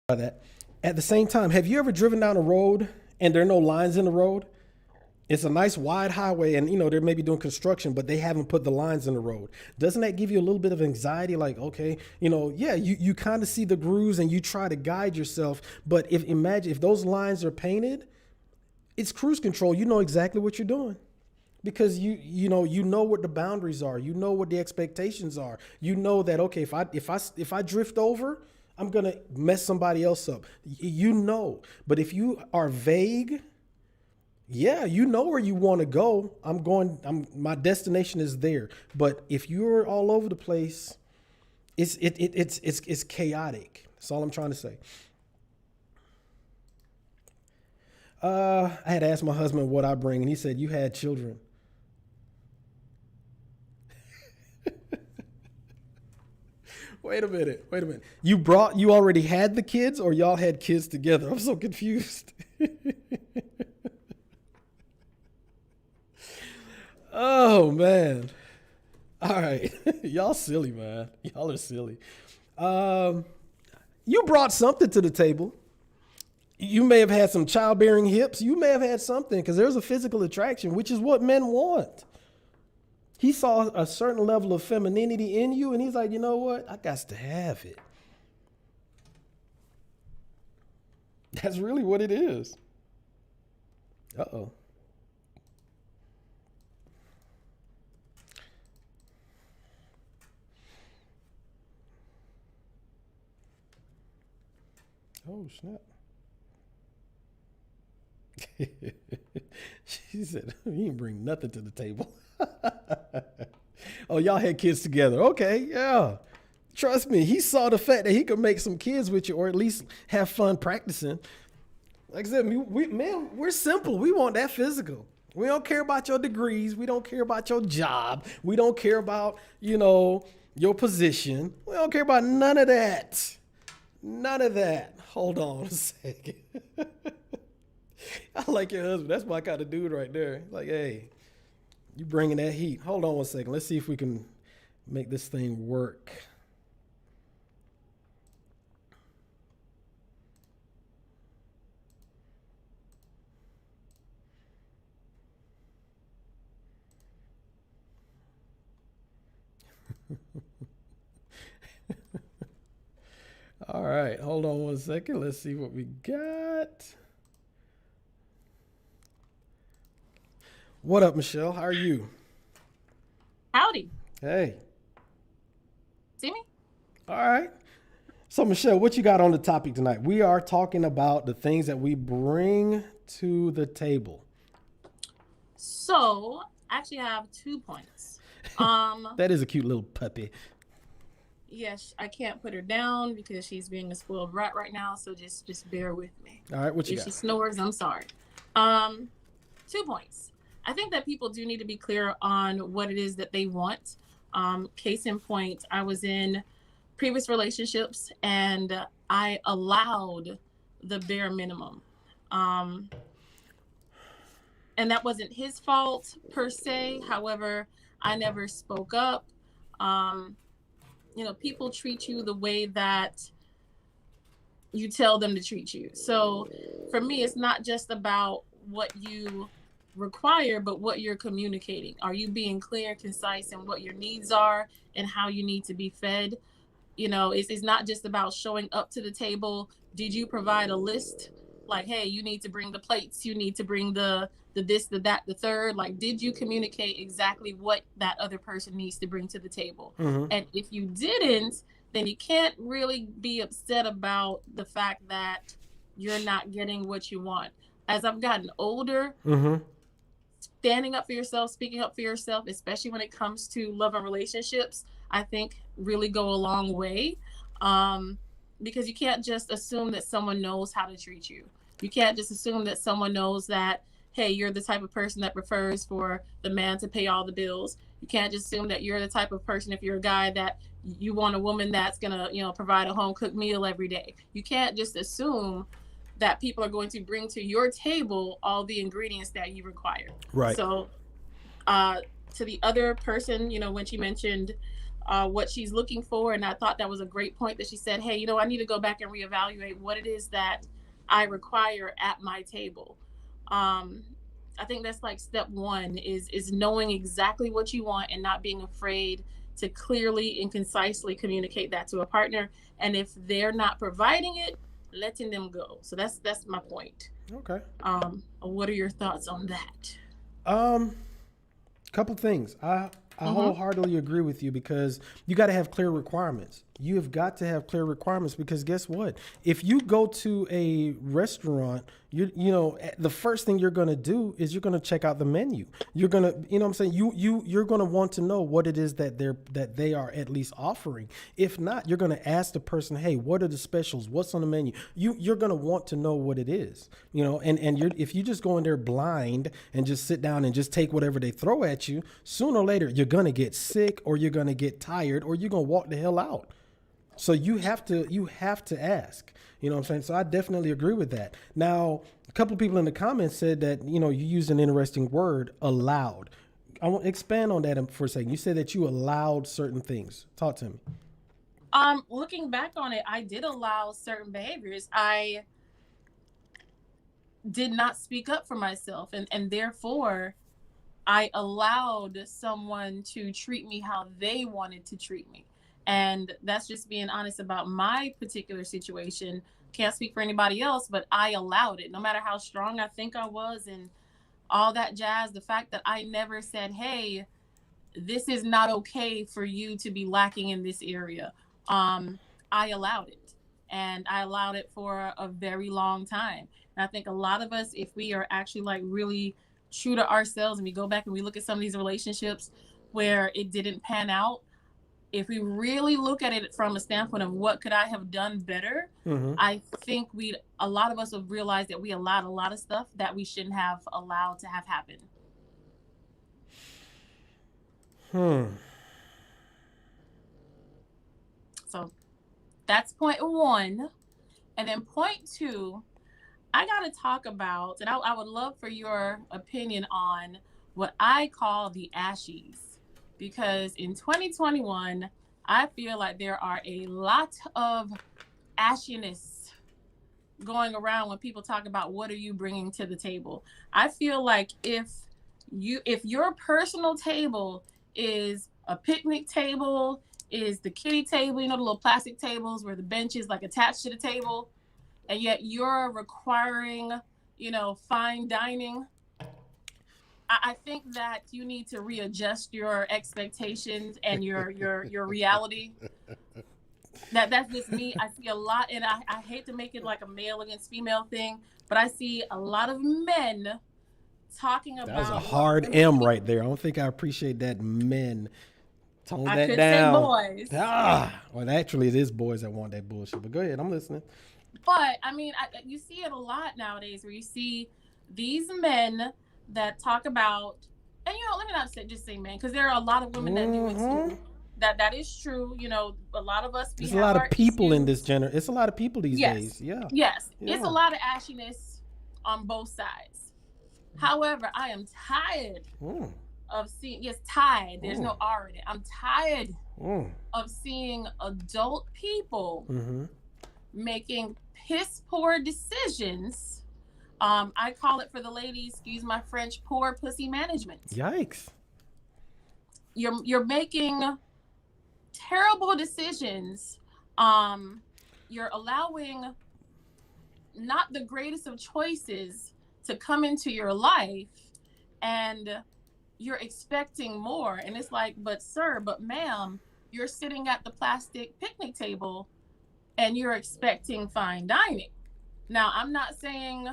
That. At the same time, have you ever driven down a road and there are no lines in the road? It's a nice wide highway and they're maybe doing construction, but they haven't put the lines in the road. Doesn't that give you a little bit of anxiety? Like, okay, yeah, you kind of see the grooves and you try to guide yourself. But imagine if those lines are painted, it's cruise control. You know exactly what you're doing because you know what the boundaries are. You know what the expectations are. You know that, okay, if I drift over, I'm going to mess somebody else up. But if you are vague, yeah, you know where you want to go. My destination is there. But if you're all over the place, it's chaotic. That's all I'm trying to say. I had asked my husband what I bring, and he said, "You had children." Wait a minute. You already had the kids, or y'all had kids together? I'm so confused. Oh man. All right. Y'all silly, man. Y'all are silly. You brought something to the table. You may have had some childbearing hips. You may have had something because there's a physical attraction, which is what men want. He saw a certain level of femininity in you, and he's like, you know what? I got to have it. That's really what it is. Uh-oh. Oh, snap. She said, "You didn't bring nothing to the table." Oh, y'all had kids together. Okay, yeah. Trust me, he saw the fact that he could make some kids with you or at least have fun practicing. Like I said, man, we're simple. We want that physical. We don't care about your degrees. We don't care about your job. We don't care about, your position. We don't care about none of that. None of that. Hold on a second. I like your husband. That's my kind of dude right there. Like, hey, you bringing that heat. Hold on one second. Let's see if we can make this thing work. All right, hold on one second. Let's see what we got. What up, Michelle? How are you? Howdy. Hey. See me? All right. So, Michelle, what you got on the topic tonight? We are talking about the things that we bring to the table. So, actually, I have 2 points. That is a cute little puppy. Yes, I can't put her down because she's being a spoiled brat right now. So just bear with me. All right, what you If got? she snores, I'm sorry. 2 points. I think that people do need to be clear on what it is that they want. Case in point, I was in previous relationships and I allowed the bare minimum. And that wasn't his fault per se. However, I never spoke up. People treat you the way that you tell them to treat you. So for me, it's not just about what you require, but what you're communicating. Are you being clear and concise in what your needs are and how you need to be fed? It's not just about showing up to the table. Did you provide a list? Like, hey, you need to bring the plates. You need to bring the this, the that, the third. Like, did you communicate exactly what that other person needs to bring to the table? Mm-hmm. And if you didn't, then you can't really be upset about the fact that you're not getting what you want. As I've gotten older, standing up for yourself, speaking up for yourself, especially when it comes to love and relationships, I think really go a long way. Because you can't just assume that someone knows how to treat you. You can't just assume that someone knows that, hey, you're the type of person that prefers for the man to pay all the bills. You can't just assume that you're the type of person, if you're a guy, that you want a woman that's gonna, provide a home cooked meal every day. You can't just assume that people are going to bring to your table all the ingredients that you require. Right. So to the other person, when she mentioned what she's looking for, and I thought that was a great point that she said, hey, I need to go back and reevaluate what it is that I require at my table. I think that's like step one is knowing exactly what you want and not being afraid to clearly and concisely communicate that to a partner. And if they're not providing it, letting them go. So that's my point. Okay. What are your thoughts on that? Couple things. I wholeheartedly agree with you, because you got to have clear requirements. You have got to have clear requirements, because guess what? If you go to a restaurant, the first thing you're going to do is you're going to check out the menu. You're going to, what I'm saying? You're going to want to know what it is that they are at least offering. If not, you're going to ask the person, hey, what are the specials? What's on the menu? You're going to want to know what it is, if you just go in there blind and just sit down and just take whatever they throw at you, sooner or later, you're going to get sick, or you're going to get tired, or you're going to walk the hell out. So you have to ask, what I'm saying? So I definitely agree with that. Now, a couple of people in the comments said that, you used an interesting word, allowed. I want to expand on that for a second. You said that you allowed certain things. Talk to me. Looking back on it, I did allow certain behaviors. I did not speak up for myself, and therefore I allowed someone to treat me how they wanted to treat me. And that's just being honest about my particular situation. Can't speak for anybody else, but I allowed it. No matter how strong I think I was and all that jazz, the fact that I never said, hey, this is not okay for you to be lacking in this area. I allowed it. And I allowed it for a very long time. And I think a lot of us, if we are actually like really true to ourselves, and we go back and we look at some of these relationships where it didn't pan out, if we really look at it from a standpoint of what could I have done better, I think a lot of us would realize that we allowed a lot of stuff that we shouldn't have allowed to have happen. So that's point one. And then point two, I got to talk about, and I would love for your opinion on what I call the ashies. Because in 2021, I feel like there are a lot of ashiness going around when people talk about what are you bringing to the table. I feel like if your personal table is a picnic table, is the kiddie table, the little plastic tables where the bench is like attached to the table, and yet you're requiring, fine dining, I think that you need to readjust your expectations and your reality. That's just me. I see a lot, and I hate to make it like a male against female thing, but I see a lot of men talking about. That was a hard M right there. I don't think I appreciate that, men. Tone that could down. Say boys. Well, actually, it is boys that want that bullshit. But go ahead, I'm listening. But I mean, you see it a lot nowadays, where you see these men that talk about, and let me not just say men, because there are a lot of women that do it too. That is true. A lot of us. There's a lot of people in this generation. It's a lot of people these days. Yeah. Yes. It's a lot of ashiness on both sides. However, I am tired of seeing. Yes, tired. There's no R in it. I'm tired of seeing adult people making piss poor decisions. I call it, for the ladies, excuse my French, poor pussy management. Yikes. You're making terrible decisions. You're allowing not the greatest of choices to come into your life, and you're expecting more. And it's like, but sir, but ma'am, you're sitting at the plastic picnic table and you're expecting fine dining. Now, I'm not saying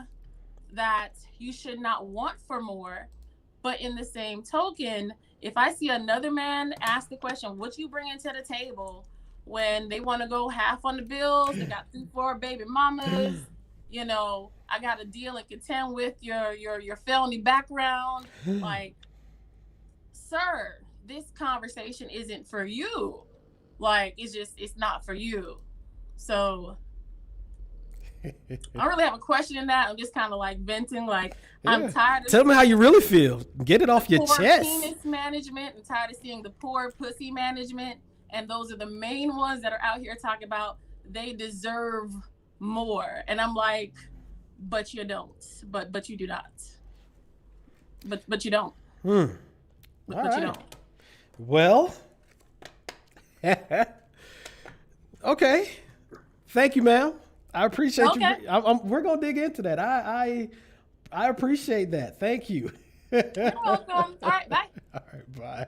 that you should not want for more, but in the same token, if I see another man ask the question, what you bringing to the table, when they want to go half on the bills, they got 3-4 baby mamas, you know, I got to deal and contend with your felony background. Like, sir, this conversation isn't for you. Like, it's not for you. So I don't really have a question in that. I'm just kind of like venting. Like, I'm tired of Tell me how you really feel. Get it off your poor chest. penis management. I'm tired of seeing the poor pussy management. And those are the main ones that are out here talking about they deserve more. And I'm like, but you don't. But you do not. But you don't. But right. you don't. Well, okay. Thank you, ma'am. I appreciate Okay. you. We're gonna dig into that. I appreciate that. Thank you. You're welcome. All right, bye. All right, bye.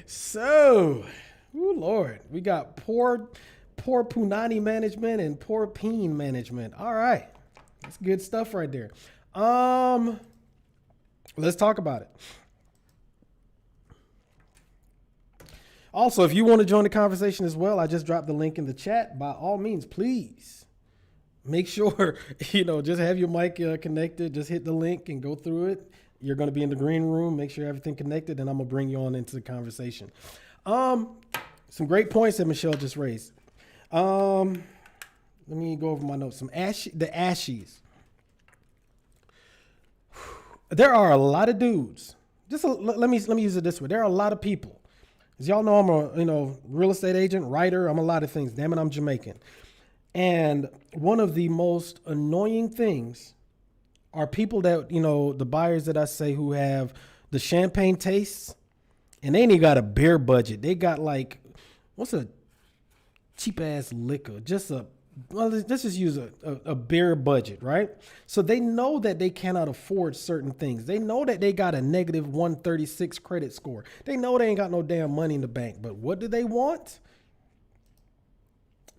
So, oh Lord, we got poor punani management and poor peen management. All right, that's good stuff right there. Let's talk about it. Also, if you want to join the conversation as well, I just dropped the link in the chat. By all means, please make sure, just have your mic connected. Just hit the link and go through it. You're going to be in the green room. Make sure everything connected, and I'm going to bring you on into the conversation. Some great points that Michelle just raised. Let me go over my notes. The ashies. There are a lot of dudes. Let me use it this way. There are a lot of people. As y'all know, I'm a real estate agent, writer. I'm a lot of things. Damn it, I'm Jamaican. And one of the most annoying things are people that, the buyers that I say who have the champagne tastes, and they ain't even got a beer budget. They got like, what's a cheap ass liquor? Let's just use a beer budget, right? So they know that they cannot afford certain things. They know that they got a negative 136 credit score. They know they ain't got no damn money in the bank. But what do they want?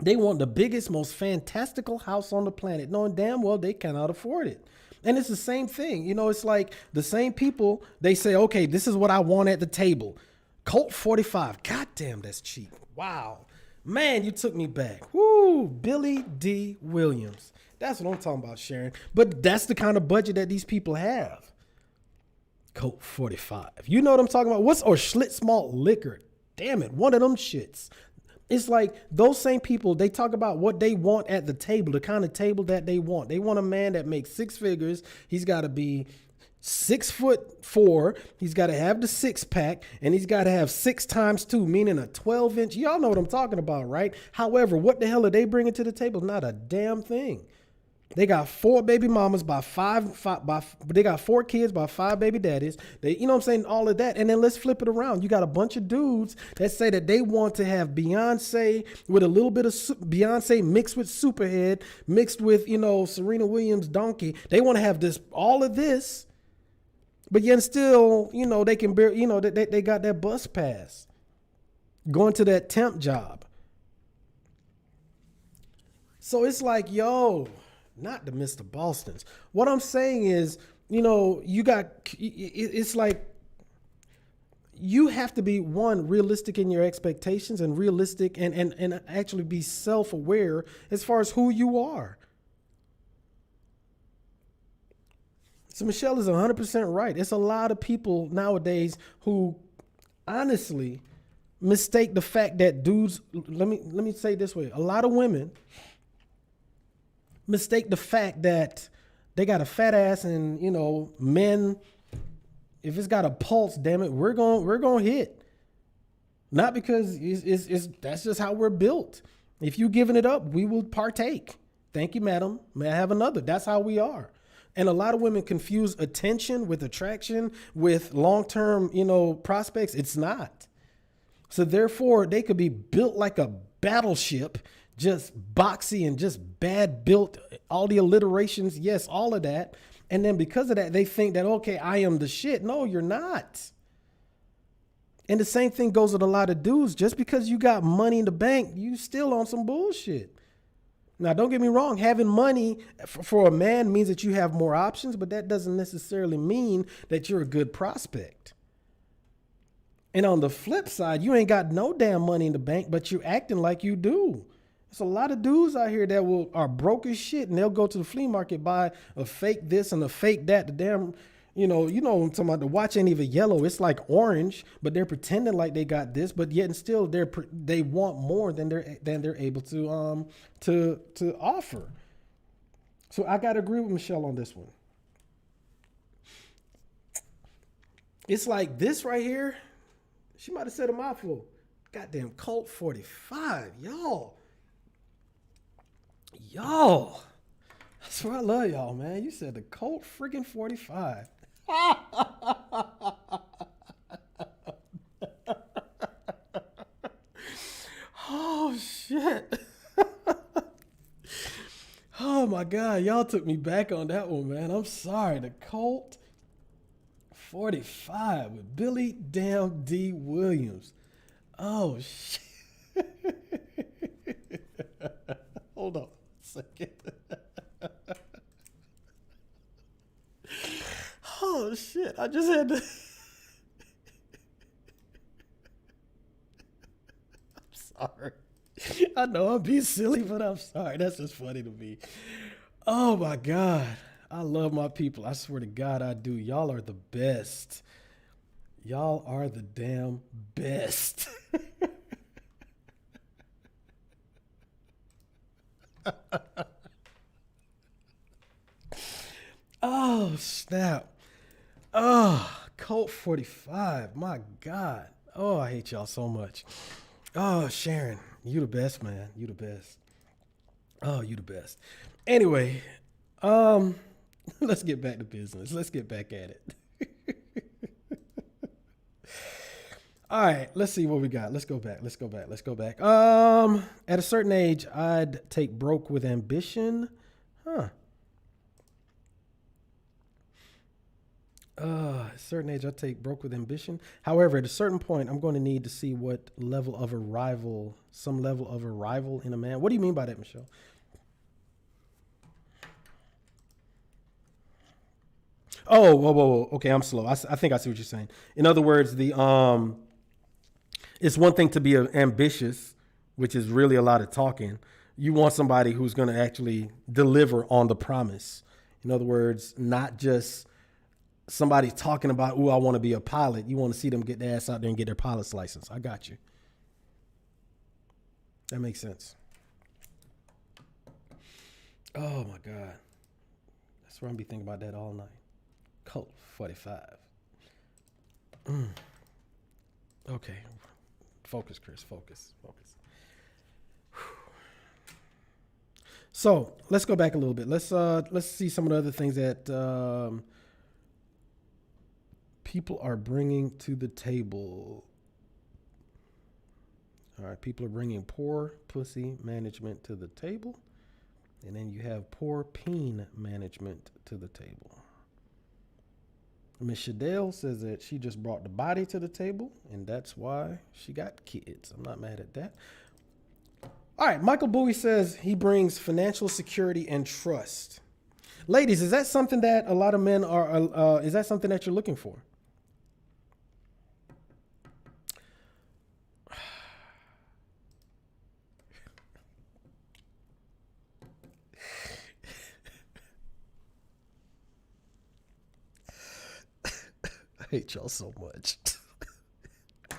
They want the biggest, most fantastical house on the planet, knowing damn well they cannot afford it. And it's the same thing. It's like the same people, they say, okay, this is what I want at the table. Colt 45. God damn, that's cheap. Wow. Man, you took me back. Woo, Billy D. Williams. That's what I'm talking about, Sharon. But that's the kind of budget that these people have. Colt 45. You know what I'm talking about? Or Schlitz malt liquor. Damn it, one of them shits. It's like those same people, they talk about what they want at the table, the kind of table that they want. They want a man that makes six figures. He's got to be 6'4". He's got to have the 6-pack, and he's got to have 6 times 2, meaning a 12-inch. Y'all know what I'm talking about, right? However, what the hell are they bringing to the table? Not a damn thing. They got 4 baby mamas they got 4 kids by 5 baby daddies. They, you know what I'm saying? All of that. And then let's flip it around. You got a bunch of dudes that say that they want to have Beyonce with a little bit of Beyonce mixed with Superhead, mixed with, Serena Williams donkey. They want to have all of this. But yet still, they can bear, they got that bus pass going to that temp job. So it's like, not the Mr. Bostons. What I'm saying is, it's like you have to be, one, realistic in your expectations and realistic and actually be self-aware as far as who you are. So Michelle is 100% right. It's a lot of people nowadays who honestly mistake the fact that dudes, let me say it this way. A lot of women mistake the fact that they got a fat ass and, men, if it's got a pulse, damn it, we're going to hit. Not because that's just how we're built. If you giving it up, we will partake. Thank you, madam. May I have another? That's how we are. And a lot of women confuse attention with attraction, with long-term, prospects. It's not. So therefore, they could be built like a battleship, just boxy and just bad built, all the alliterations, yes, all of that. And then because of that, they think that, okay, I am the shit. No, you're not. And the same thing goes with a lot of dudes. Just because you got money in the bank, you still on some bullshit. Now, don't get me wrong. Having money for a man means that you have more options, but that doesn't necessarily mean that you're a good prospect. And on the flip side, you ain't got no damn money in the bank, but you're acting like you do. There's a lot of dudes out here that are broke as shit, and they'll go to the flea market, buy a fake this and a fake that. The damn, you know what I'm talking about. The watch ain't even yellow. It's like orange, but they're pretending like they got this, but yet and still they want more than they're able to offer. So I gotta agree with Michelle on this one. It's like this right here. She might have said a mouthful. Goddamn Colt 45, y'all. I swear I love y'all, man. You said the Colt freaking 45. Oh, shit. Oh, my God. Y'all took me back on that one, man. I'm sorry. The Colt 45 with Billy damn D. Williams. Oh, shit. Hold on a second. Oh, shit. I just had to. I'm sorry. I know I'm being silly, but I'm sorry. That's just funny to me. Oh, my God. I love my people. I swear to God, I do. Y'all are the best. Y'all are the damn best. Oh, snap. Oh, Colt 45. My God. Oh, I hate y'all so much. Oh, Sharon, you the best, man. You the best. Oh, you the best. Anyway, let's get back to business. Let's get back at it. All right, let's see what we got. Let's go back. At a certain age, I'd take broke with ambition. At a certain age, I'd take broke with ambition. However, at a certain point, I'm going to need to see what level of arrival, some level of arrival in a man. What do you mean by that, Michelle? Oh, whoa. Okay, I'm slow. I think I see what you're saying. In other words, it's one thing to be ambitious, which is really a lot of talking. You want somebody who's going to actually deliver on the promise. In other words, not just somebody talking about, I want to be a pilot. You want to see them get their ass out there and get their pilot's license. I got you. That makes sense. Oh, my God. That's where I'm be thinking about that all night. Colt 45. Okay. Focus, Chris. Focus. So let's go back a little bit. Let's see some of the other things that people are bringing to the table. All right, people are bringing poor pussy management to the table, and then you have poor peen management to the table. Miss Shadell says that she just brought the body to the table, and that's why she got kids. I'm not mad at that. All right, Michael Bowie says he brings financial security and trust. Ladies, is that something that a lot of men are, is that something that you're looking for? I hate y'all so much. I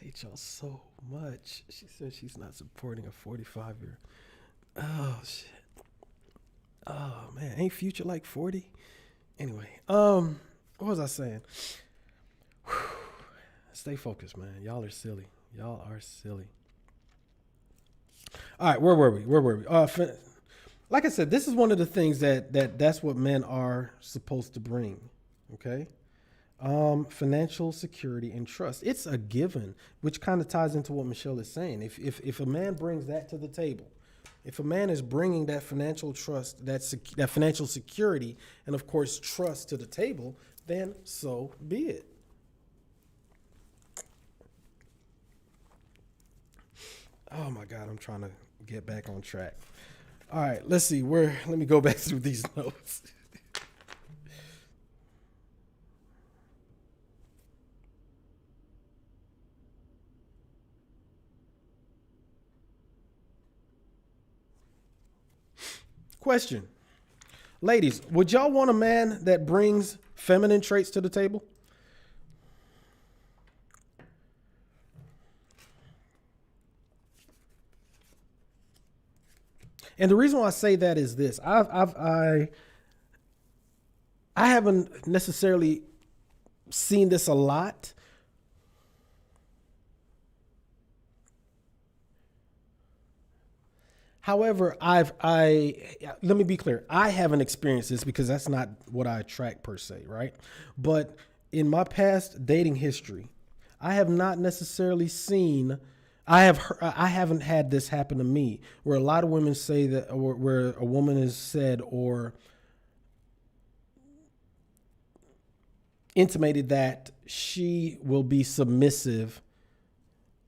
hate y'all so much. She says she's not supporting a 45-year. Oh, shit. Oh, man. Ain't Future like 40? Anyway, what was I saying? Whew. Stay focused, man. Y'all are silly. All right, where were we? Like I said, this is one of the things that's what men are supposed to bring. Okay. Financial security and trust. It's a given, which kind of ties into what Michelle is saying. If a man brings that to the table, If a man is bringing that financial trust, that financial security, and of course trust to the table, then so be it. Oh my God, I'm trying to get back on track. All right, let's see let me go back through these notes. Question. Ladies, would y'all want a man that brings feminine traits to the table? And the reason why I say that is this: I haven't necessarily seen this a lot. However, let me be clear. I haven't experienced this because that's not what I attract per se, right? But in my past dating history, I have not necessarily seen. I haven't had this happen to me, where a lot of women say that, or where a woman has said or intimated that she will be submissive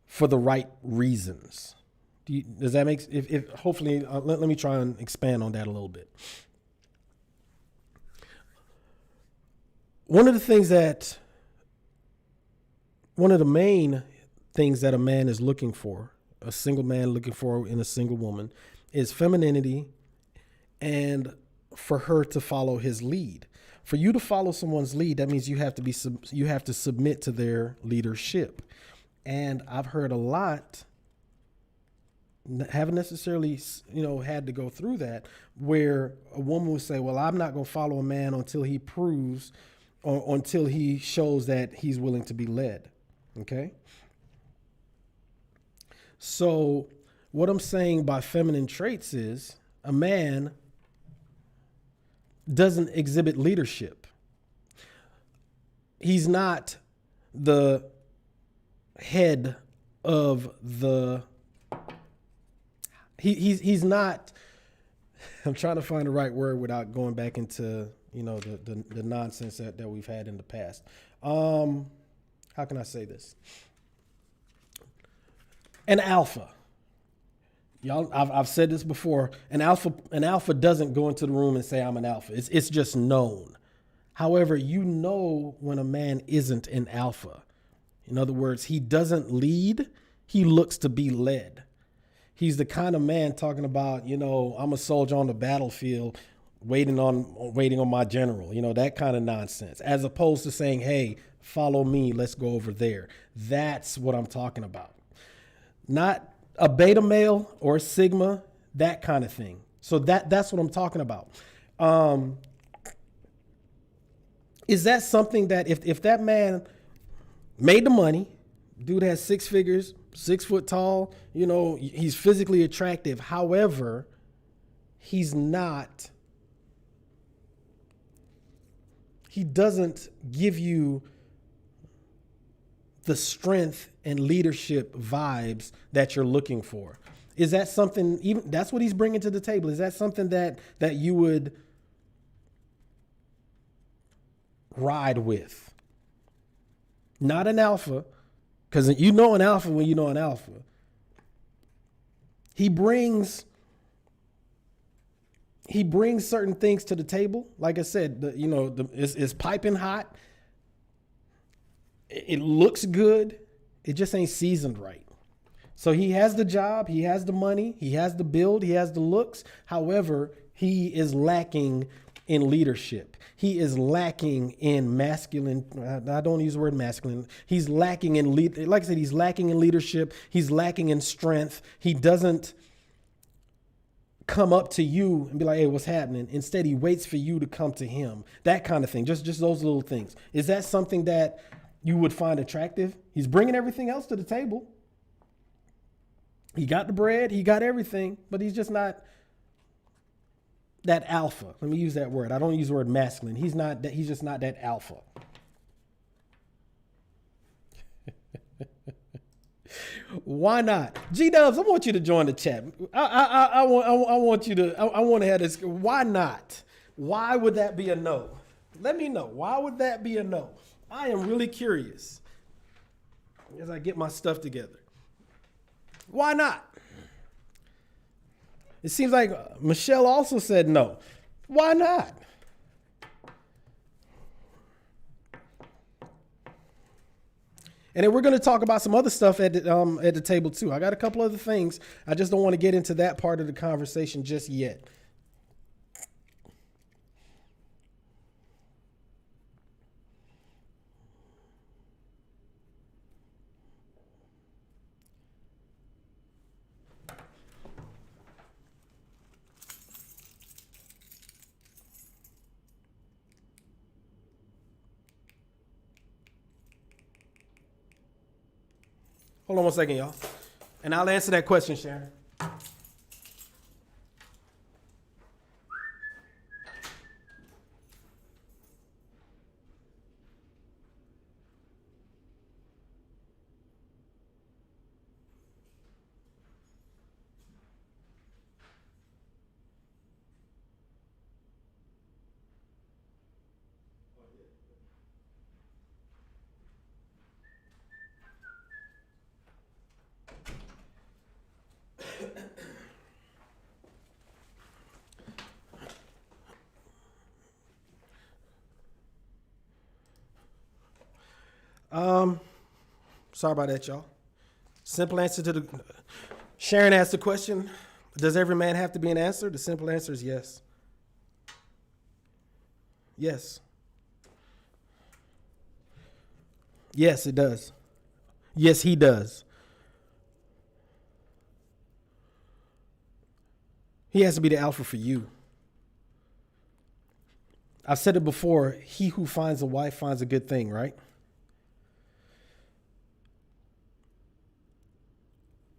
for the right reasons. Does that make, if hopefully, let me try and expand on that a little bit. One of the main things that a man is looking for, a single man looking for in a single woman, is femininity, and for her to follow his lead. For you to follow someone's lead, that means you have to submit to their leadership. And I've heard a lot, haven't necessarily, had to go through that, where a woman would say, well, I'm not going to follow a man until he proves, or until he shows that he's willing to be led. Okay. So what I'm saying by feminine traits is a man doesn't exhibit leadership. He's not the head of the, he's not, I'm trying to find the right word without going back into, the nonsense that we've had in the past. How can I say this? An alpha. Y'all, I've said this before. An alpha doesn't go into the room and say I'm an alpha. It's just known. However, when a man isn't an alpha. In other words, he doesn't lead, he looks to be led. He's the kind of man talking about, I'm a soldier on the battlefield waiting on my general, that kind of nonsense, as opposed to saying, hey, follow me, let's go over there. That's what I'm talking about. Not a beta male or a sigma, that kind of thing. So that's what I'm talking about. Is that something that if that man made the money, dude has 6 figures, 6 foot tall, he's physically attractive. However, he doesn't give you the strength and leadership vibes that you're looking for. Is that something, even that's what he's bringing to the table? Is that something that you would ride with? Not an alpha, because you know an alpha when you know an alpha. He brings certain things to the table. Like I said, it's piping hot. It looks good. It just ain't seasoned right. So he has the job, he has the money, he has the build, he has the looks. However, he is lacking in leadership. He is lacking in masculine. I don't use the word masculine. He's lacking in like I said, he's lacking in leadership. He's lacking in strength. He doesn't come up to you and be like, hey, what's happening? Instead, he waits for you to come to him. That kind of thing. Just those little things. Is that something that you would find attractive? He's bringing everything else to the table. He got the bread, he got everything, but he's just not that alpha. Let me use that word. I don't use the word masculine. He's just not that alpha. Why not? G-Dubs, I want you to join the chat. I want you to, I want to have this. Why not? Why would that be a no? Let me know. Why would that be a no? I am really curious as I get my stuff together. Why not? It seems like Michelle also said no. Why not? And then we're going to talk about some other stuff at the table too. I got a couple other things. I just don't want to get into that part of the conversation just yet. Hold on one second, y'all. And I'll answer that question, Sharon. Sorry about that, y'all. Simple answer to the Sharon asked the question, does every man have to be an answer? The simple answer is yes. Yes. Yes, it does. Yes, he does. He has to be the alpha for you. I've said it before, he who finds a wife finds a good thing, right?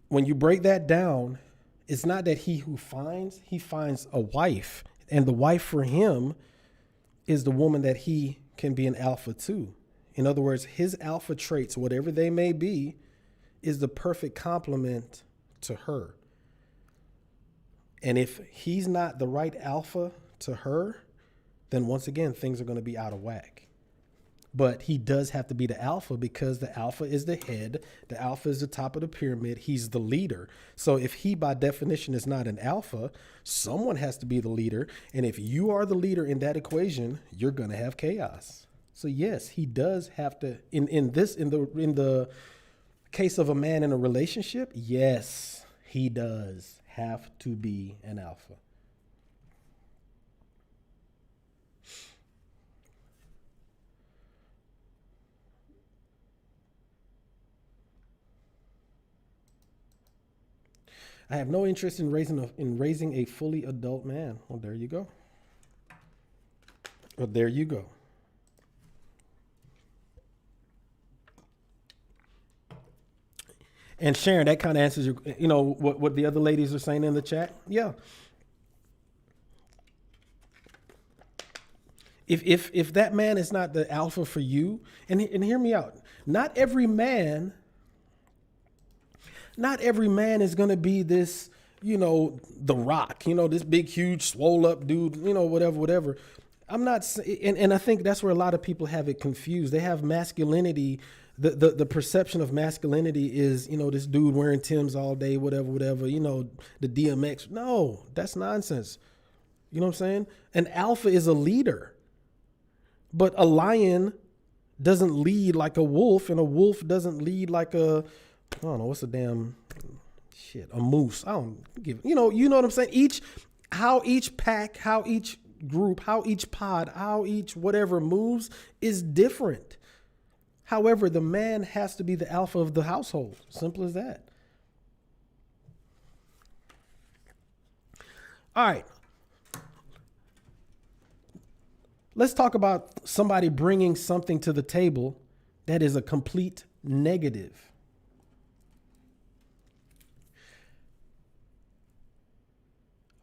When you break that down, it's not that he finds a wife. And the wife for him is the woman that he can be an alpha to. In other words, his alpha traits, whatever they may be, is the perfect complement to her. And if he's not the right alpha to her, then once again, things are going to be out of whack. But he does have to be the alpha because the alpha is the head. The alpha is the top of the pyramid. He's the leader. So if he, by definition, is not an alpha, someone has to be the leader. And if you are the leader in that equation, you're going to have chaos. So yes, he does have to, in the case of a man in a relationship, yes, he does have to be an alpha. I have no interest in raising a fully adult man. Well, there you go. Well, there you go. And Sharon, that kind of answers what the other ladies are saying in the chat. Yeah. If that man is not the alpha for you, and hear me out, not every man is going to be this, the Rock, this big, huge, swole up dude, whatever. I'm not, and I think that's where a lot of people have it confused. They have masculinity. The perception of masculinity is, this dude wearing Timbs all day, whatever, the DMX. No, that's nonsense. You know what I'm saying? An alpha is a leader, but a lion doesn't lead like a wolf, and a wolf doesn't lead like a what's a damn shit, a moose. I don't give, you know what I'm saying? How each pack, how each group, how each pod, how each whatever moves is different. However, the man has to be the alpha of the household. Simple as that. All right. Let's talk about somebody bringing something to the table that is a complete negative.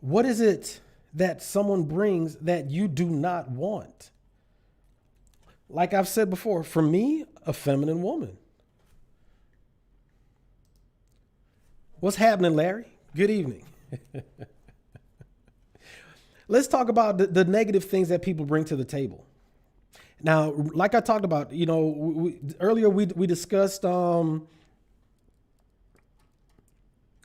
What is it that someone brings that you do not want? Like I've said before, for me, a feminine woman. What's happening, Larry? Good evening. Let's talk about the negative things that people bring to the table. Now, like I talked about, earlier we discussed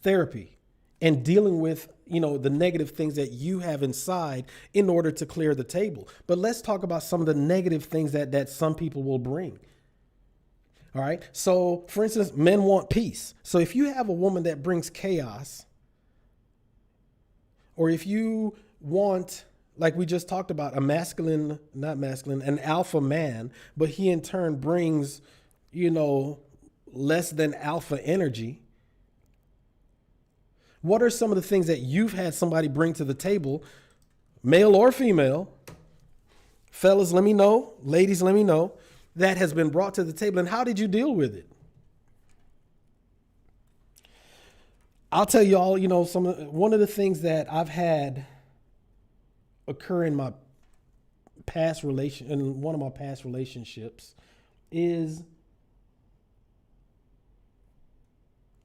therapy and dealing with, the negative things that you have inside in order to clear the table. But let's talk about some of the negative things that some people will bring. All right. So, for instance, men want peace. So if you have a woman that brings chaos, or if you want, like we just talked about, an alpha man, but he in turn brings, less than alpha energy. What are some of the things that you've had somebody bring to the table, male or female? Fellas, let me know. Ladies, let me know. That has been brought to the table, and how did you deal with it? I'll tell you all, one of the things that I've had occur in one of my past relationships is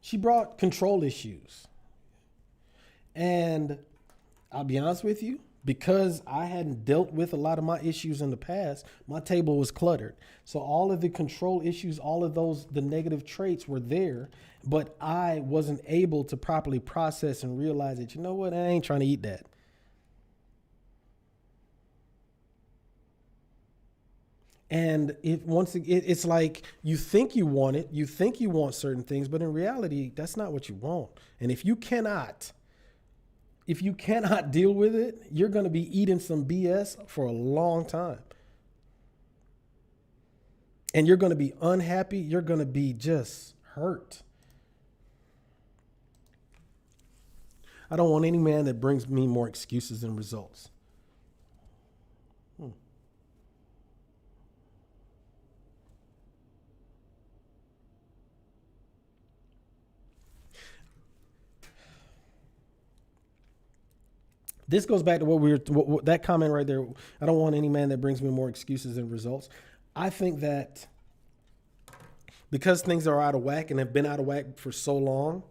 she brought control issues. And I'll be honest with you, because I hadn't dealt with a lot of my issues in the past, my table was cluttered. So all of the control issues, all of the negative traits were there, but I wasn't able to properly process and realize that, you know what, I ain't trying to eat that. And it's like you think you want it, you think you want certain things, but in reality, that's not what you want. And if you cannot deal with it, you're going to be eating some BS for a long time. And you're going to be unhappy. You're going to be just hurt. I don't want any man that brings me more excuses than results. This goes back to that comment right there. I don't want any man that brings me more excuses than results. I think that because things are out of whack and have been out of whack for so long,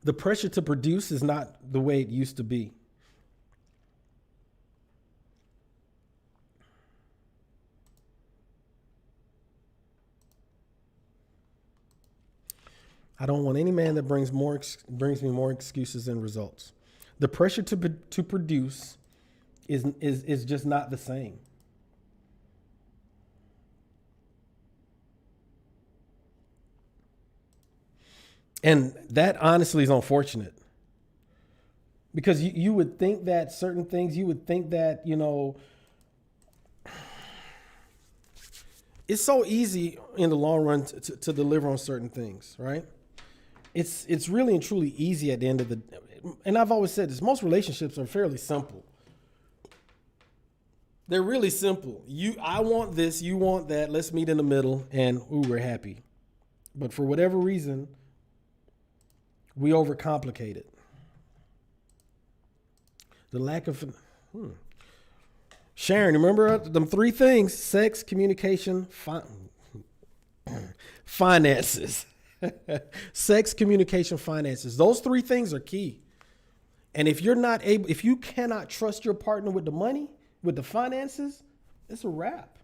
the pressure to produce is not the way it used to be. I don't want any man that brings me more excuses than results. The pressure to produce is just not the same. And that honestly is unfortunate. Because you would think that certain things, it's so easy in the long run to deliver on certain things, right? It's really and truly easy at the end of the day. And I've always said this, most relationships are fairly simple. They're really simple. I want this, you want that, let's meet in the middle, and we're happy. But for whatever reason, we overcomplicate it. The lack of Sharon, remember them three things: sex, communication, finances. Sex, communication, finances. Those three things are key. And if you cannot trust your partner with the money, with the finances, it's a wrap.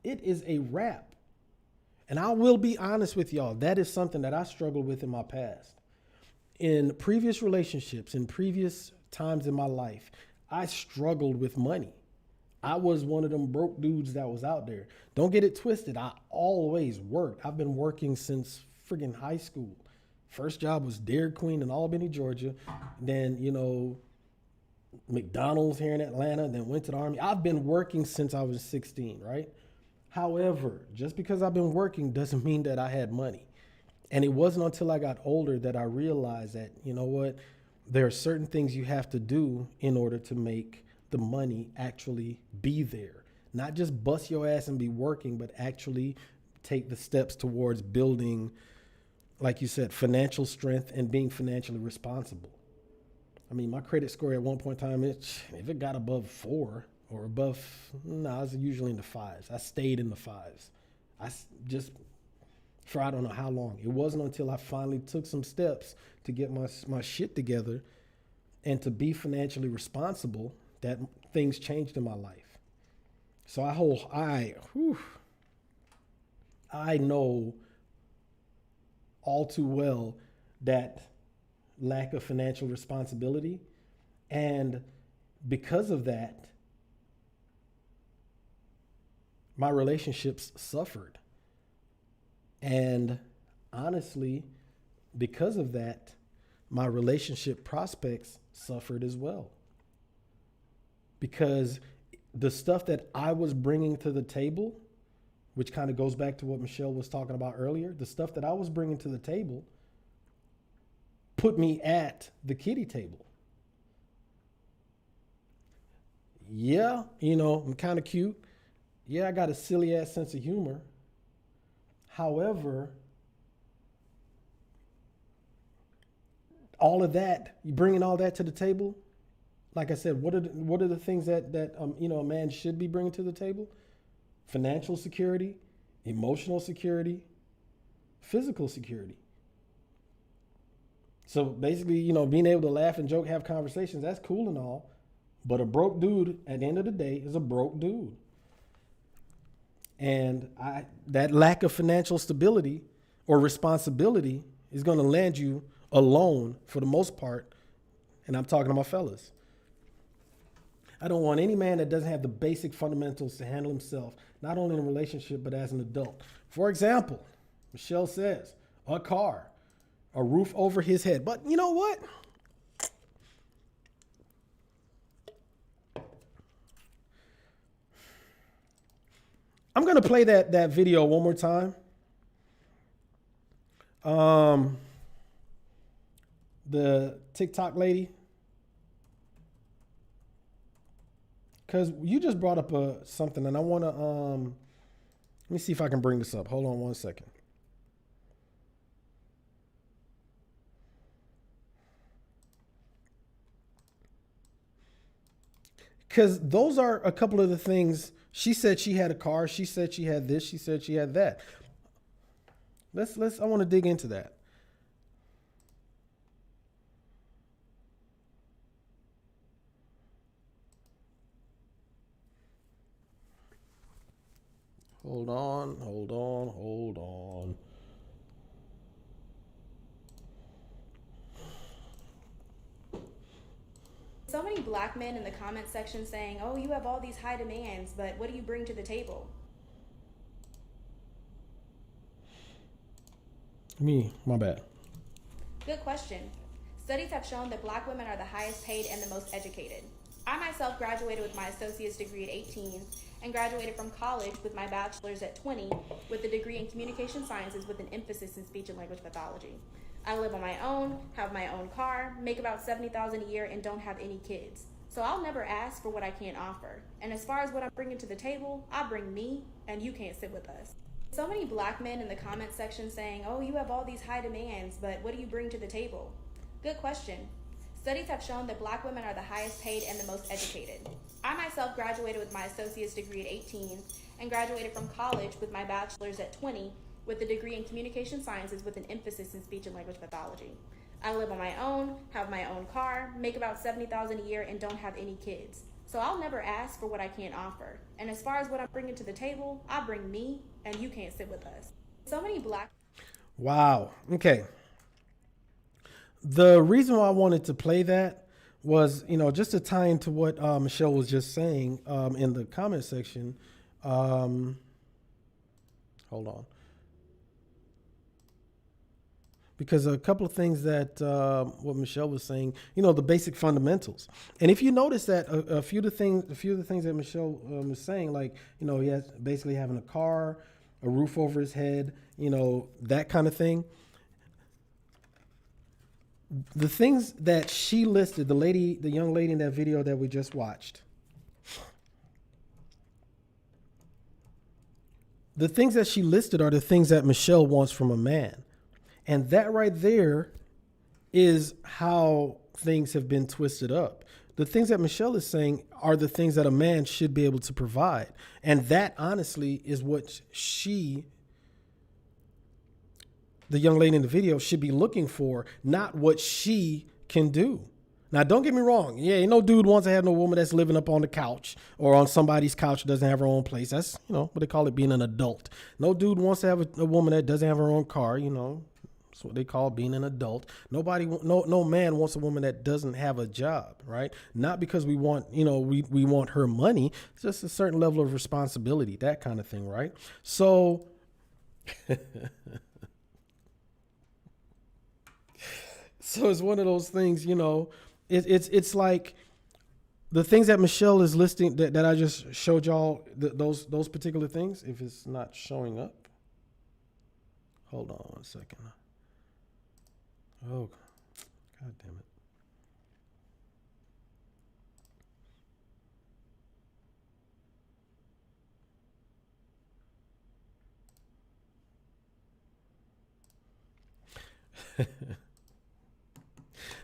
It is a wrap. And I will be honest with y'all, that is something that I struggled with in my past. In previous relationships, in previous times in my life, I struggled with money. I was one of them broke dudes that was out there. Don't get it twisted. I always worked. I've been working since friggin' high school. First job was Dairy Queen in Albany, Georgia. Then, McDonald's here in Atlanta. Then went to the Army. I've been working since I was 16, right? However, just because I've been working doesn't mean that I had money. And it wasn't until I got older that I realized that, there are certain things you have to do in order to make the money actually be there. Not just bust your ass and be working, but actually take the steps towards building, like you said, financial strength and being financially responsible. I mean, my credit score at one point in time, if it got above 4 or above, I was usually in the 5s. I stayed in the 5s. for I don't know how long. It wasn't until I finally took some steps to get my shit together and to be financially responsible that things changed in my life. So I know all too well that lack of financial responsibility. And because of that, my relationships suffered. And honestly, because of that, my relationship prospects suffered as well. Because the stuff that I was bringing to the table, which kind of goes back to what Michelle was talking about earlier, the stuff that I was bringing to the table put me at the kiddie table. Yeah, I'm kind of cute. Yeah, I got a silly ass sense of humor. However, all of that, you bringing all that to the table, like I said, what are the things that a man should be bringing to the table? Financial security, emotional security, physical security. So basically, being able to laugh and joke, have conversations, that's cool and all. But a broke dude, at the end of the day, is a broke dude. And that lack of financial stability or responsibility is going to land you alone for the most part. And I'm talking to my fellas. I don't want any man that doesn't have the basic fundamentals to handle himself, not only in a relationship, but as an adult. For example, Michelle says, a car, a roof over his head. But you know what? I'm going to play that video one more time. The TikTok lady. Because you just brought up something, and I want to, let me see if I can bring this up. Hold on one second. Because those are a couple of the things. She said she had a car. She said she had this. She said she had that. I want to dig into that. Hold on. So many black men in the comment section saying, oh, you have all these high demands, but what do you bring to the table? My bad. Good question. Studies have shown that black women are the highest paid and the most educated. I myself graduated with my associate's degree at 18 and graduated from college with my bachelor's at 20 with a degree in communication sciences with an emphasis in speech and language pathology. I live on my own, have my own car, make about $70,000 a year, and don't have any kids. So I'll never ask for what I can't offer. And as far as what I'm bringing to the table, I bring me, and you can't sit with us. So many black men in the comment section saying, oh, you have all these high demands, but what do you bring to the table? Good question. Studies have shown that black women are the highest paid and the most educated. I myself graduated with my associate's degree at 18 and graduated from college with my bachelor's at 20 with a degree in communication sciences with an emphasis in speech and language pathology. I live on my own, have my own car, make about $70,000 a year, and don't have any kids. So I'll never ask for what I can't offer. And as far as what I'm bringing to the table, I bring me, and you can't sit with us. So many black... Wow. Okay. The reason why I wanted to play that was, just to tie into what Michelle was just saying in the comment section. Hold on. Because a couple of things that what Michelle was saying, the basic fundamentals. And if you notice that a few of the things that Michelle was saying, like, he has basically having a car, a roof over his head, that kind of thing. The things that she listed, the young lady in that video that we just watched, the things that she listed are the things that Michelle wants from a man. And that right there is how things have been twisted up. The things that Michelle is saying are the things that a man should be able to provide. And that honestly is what she the young lady in the video should be looking for, not what she can do. Now, don't get me wrong. Yeah, ain't no dude wants to have no woman that's living up on the couch or on somebody's couch that doesn't have her own place. That's, what they call it, being an adult. No dude wants to have a woman that doesn't have her own car, That's what they call being an adult. No man wants a woman that doesn't have a job, right? Not because we want, we want her money. It's just a certain level of responsibility, that kind of thing, right? So so it's one of those things, it's like the things that Michelle is listing that I just showed y'all, those particular things. If it's not showing up, hold on one second. Oh, God damn it.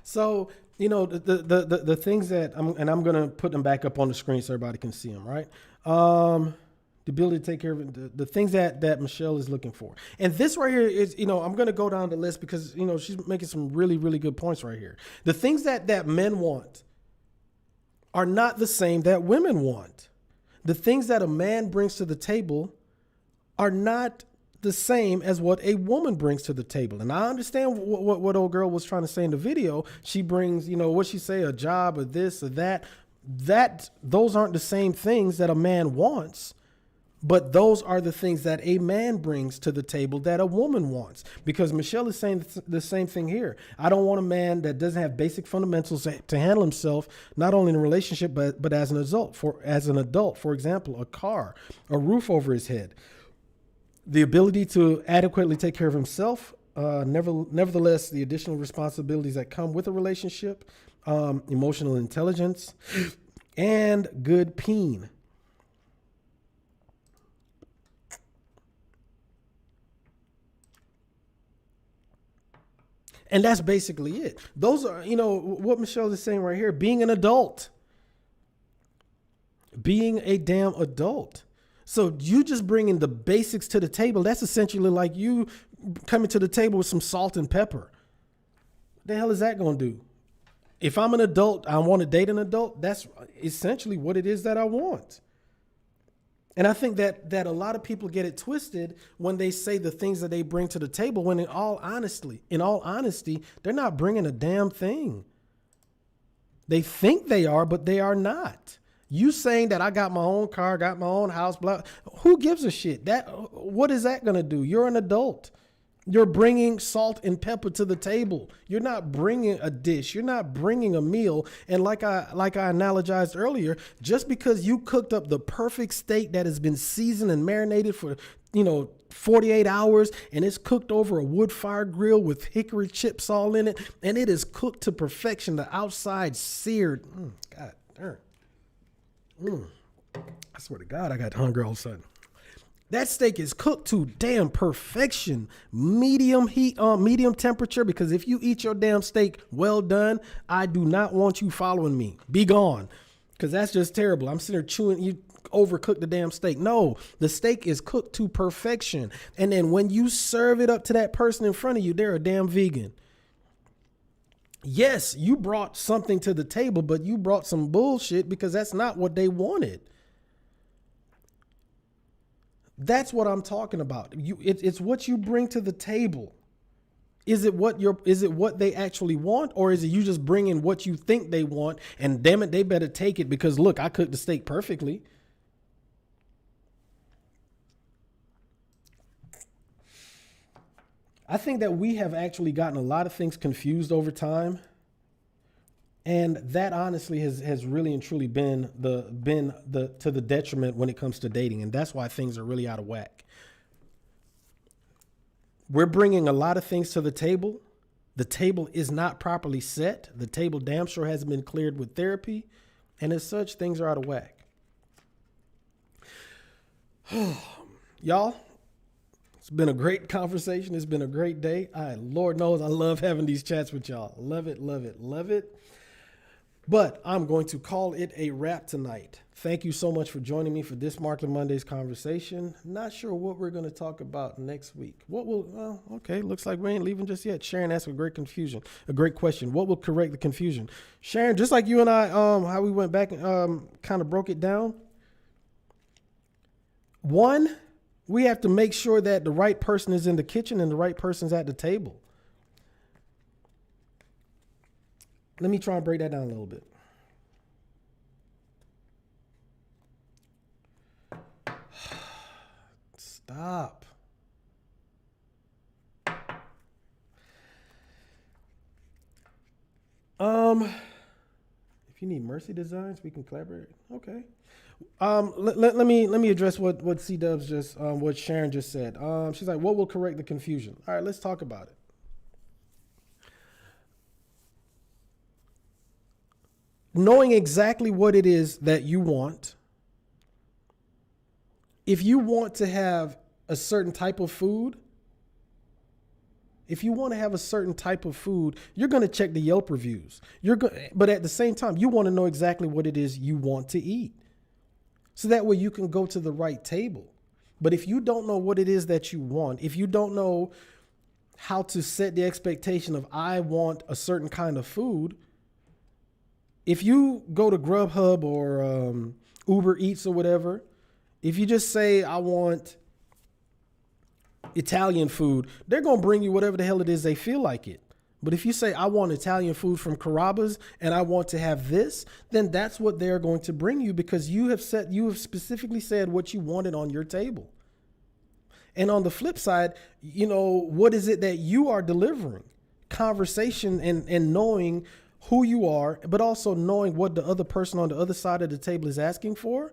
So, the things that I'm going to put them back up on the screen so everybody can see them, right? The ability to take care of the things that Michelle is looking for. And this right here is, I'm going to go down the list because, she's making some really, really good points right here. The things that men want are not the same that women want. The things that a man brings to the table are not the same as what a woman brings to the table. And I understand what old girl was trying to say in the video. She brings, what she say, a job or this or that. Those aren't the same things that a man wants. But those are the things that a man brings to the table that a woman wants. Because Michelle is saying the same thing here. I don't want a man that doesn't have basic fundamentals to handle himself, not only in a relationship, but as an adult. For example, a car, a roof over his head, the ability to adequately take care of himself. Nevertheless, the additional responsibilities that come with a relationship, emotional intelligence, and good peen. And that's basically it. Those are, what Michelle is saying right here, being an adult. Being a damn adult. So you just bringing the basics to the table. That's essentially like you coming to the table with some salt and pepper. What the hell is that going to do? If I'm an adult, I want to date an adult. That's essentially what it is that I want. And I think that a lot of people get it twisted when they say the things that they bring to the table, when in all honesty, they're not bringing a damn thing. They think they are, but they are not. You saying that I got my own car, got my own house, blah, who gives a shit? What is that going to do? You're an adult. You're bringing salt and pepper to the table. You're not bringing a dish. You're not bringing a meal. And like I analogized earlier, just because you cooked up the perfect steak that has been seasoned and marinated for, 48 hours, and it's cooked over a wood fire grill with hickory chips all in it, and it is cooked to perfection, the outside seared. God darn. I swear to God, I got hungry all of a sudden. That steak is cooked to damn perfection, medium heat, medium temperature, because if you eat your damn steak well done, I do not want you following me. Be gone, because that's just terrible. I'm sitting there chewing, you overcook the damn steak. No, the steak is cooked to perfection. And then when you serve it up to that person in front of you, they're a damn vegan. Yes, you brought something to the table, but you brought some bullshit because that's not what they wanted. That's what I'm talking about. It's what you bring to the table. Is it what they actually want, or is it you just bringing what you think they want? And damn it, they better take it because look, I cooked the steak perfectly. I think that we have actually gotten a lot of things confused over time. And that honestly has really and truly been to the detriment when it comes to dating. And that's why things are really out of whack. We're bringing a lot of things to the table. The table is not properly set. The table damn sure hasn't been cleared with therapy. And as such, things are out of whack. Y'all, it's been a great conversation. It's been a great day. Lord knows I love having these chats with y'all. Love it, love it, love it. But I'm going to call it a wrap tonight. Thank you so much for joining me for this Markland Mondays conversation. Not sure what we're going to talk about next week. Okay, looks like we ain't leaving just yet. Sharon asked a great question. What will correct the confusion? Sharon, just like you and I, how we went back and kind of broke it down. One, we have to make sure that the right person is in the kitchen and the right person's at the table. Let me try and break that down a little bit. Stop. If you need Mercy Designs, we can collaborate. Okay. Let me address what C-Dubs just what Sharon just said. She's like, what will correct the confusion? All right, let's talk about it. Knowing exactly what it is that you want. If you want to have a certain type of food, you're going to check the Yelp reviews. But at the same time, you want to know exactly what it is you want to eat. So that way you can go to the right table. But if you don't know what it is that you want, if you don't know how to set the expectation of I want a certain kind of food, if you go to Grubhub or Uber Eats or whatever, if you just say, I want Italian food, they're going to bring you whatever the hell it is they feel like it. But if you say, I want Italian food from Carrabba's and I want to have this, then that's what they're going to bring you because you have specifically said what you wanted on your table. And on the flip side, what is it that you are delivering? Conversation and knowing who you are, but also knowing what the other person on the other side of the table is asking for,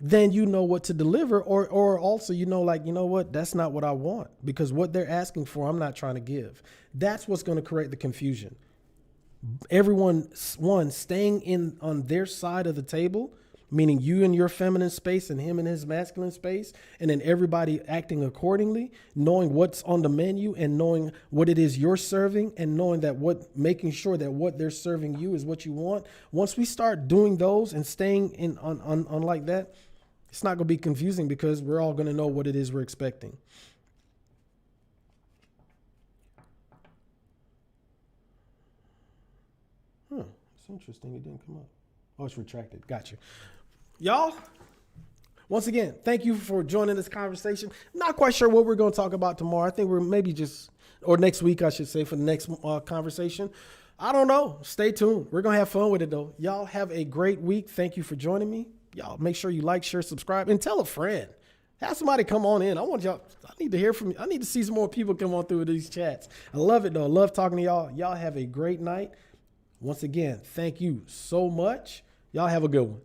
then you know what to deliver, or also, what, that's not what I want because what they're asking for, I'm not trying to give. That's what's going to correct the confusion. Everyone, staying in on their side of the table, meaning you in your feminine space and him in his masculine space, and then everybody acting accordingly, knowing what's on the menu and knowing what it is you're serving and knowing that making sure that what they're serving you is what you want. Once we start doing those and staying in on like that, it's not going to be confusing because we're all going to know what it is we're expecting. It's interesting. It didn't come up. Oh, it's retracted. Gotcha. Y'all, once again, thank you for joining this conversation. Not quite sure what we're going to talk about tomorrow. I think we're maybe or next week, I should say, for the next conversation. I don't know. Stay tuned. We're going to have fun with it, though. Y'all have a great week. Thank you for joining me. Y'all make sure you like, share, subscribe, and tell a friend. Have somebody come on in. I need to hear from you. I need to see some more people come on through these chats. I love it, though. I love talking to y'all. Y'all have a great night. Once again, thank you so much. Y'all have a good one.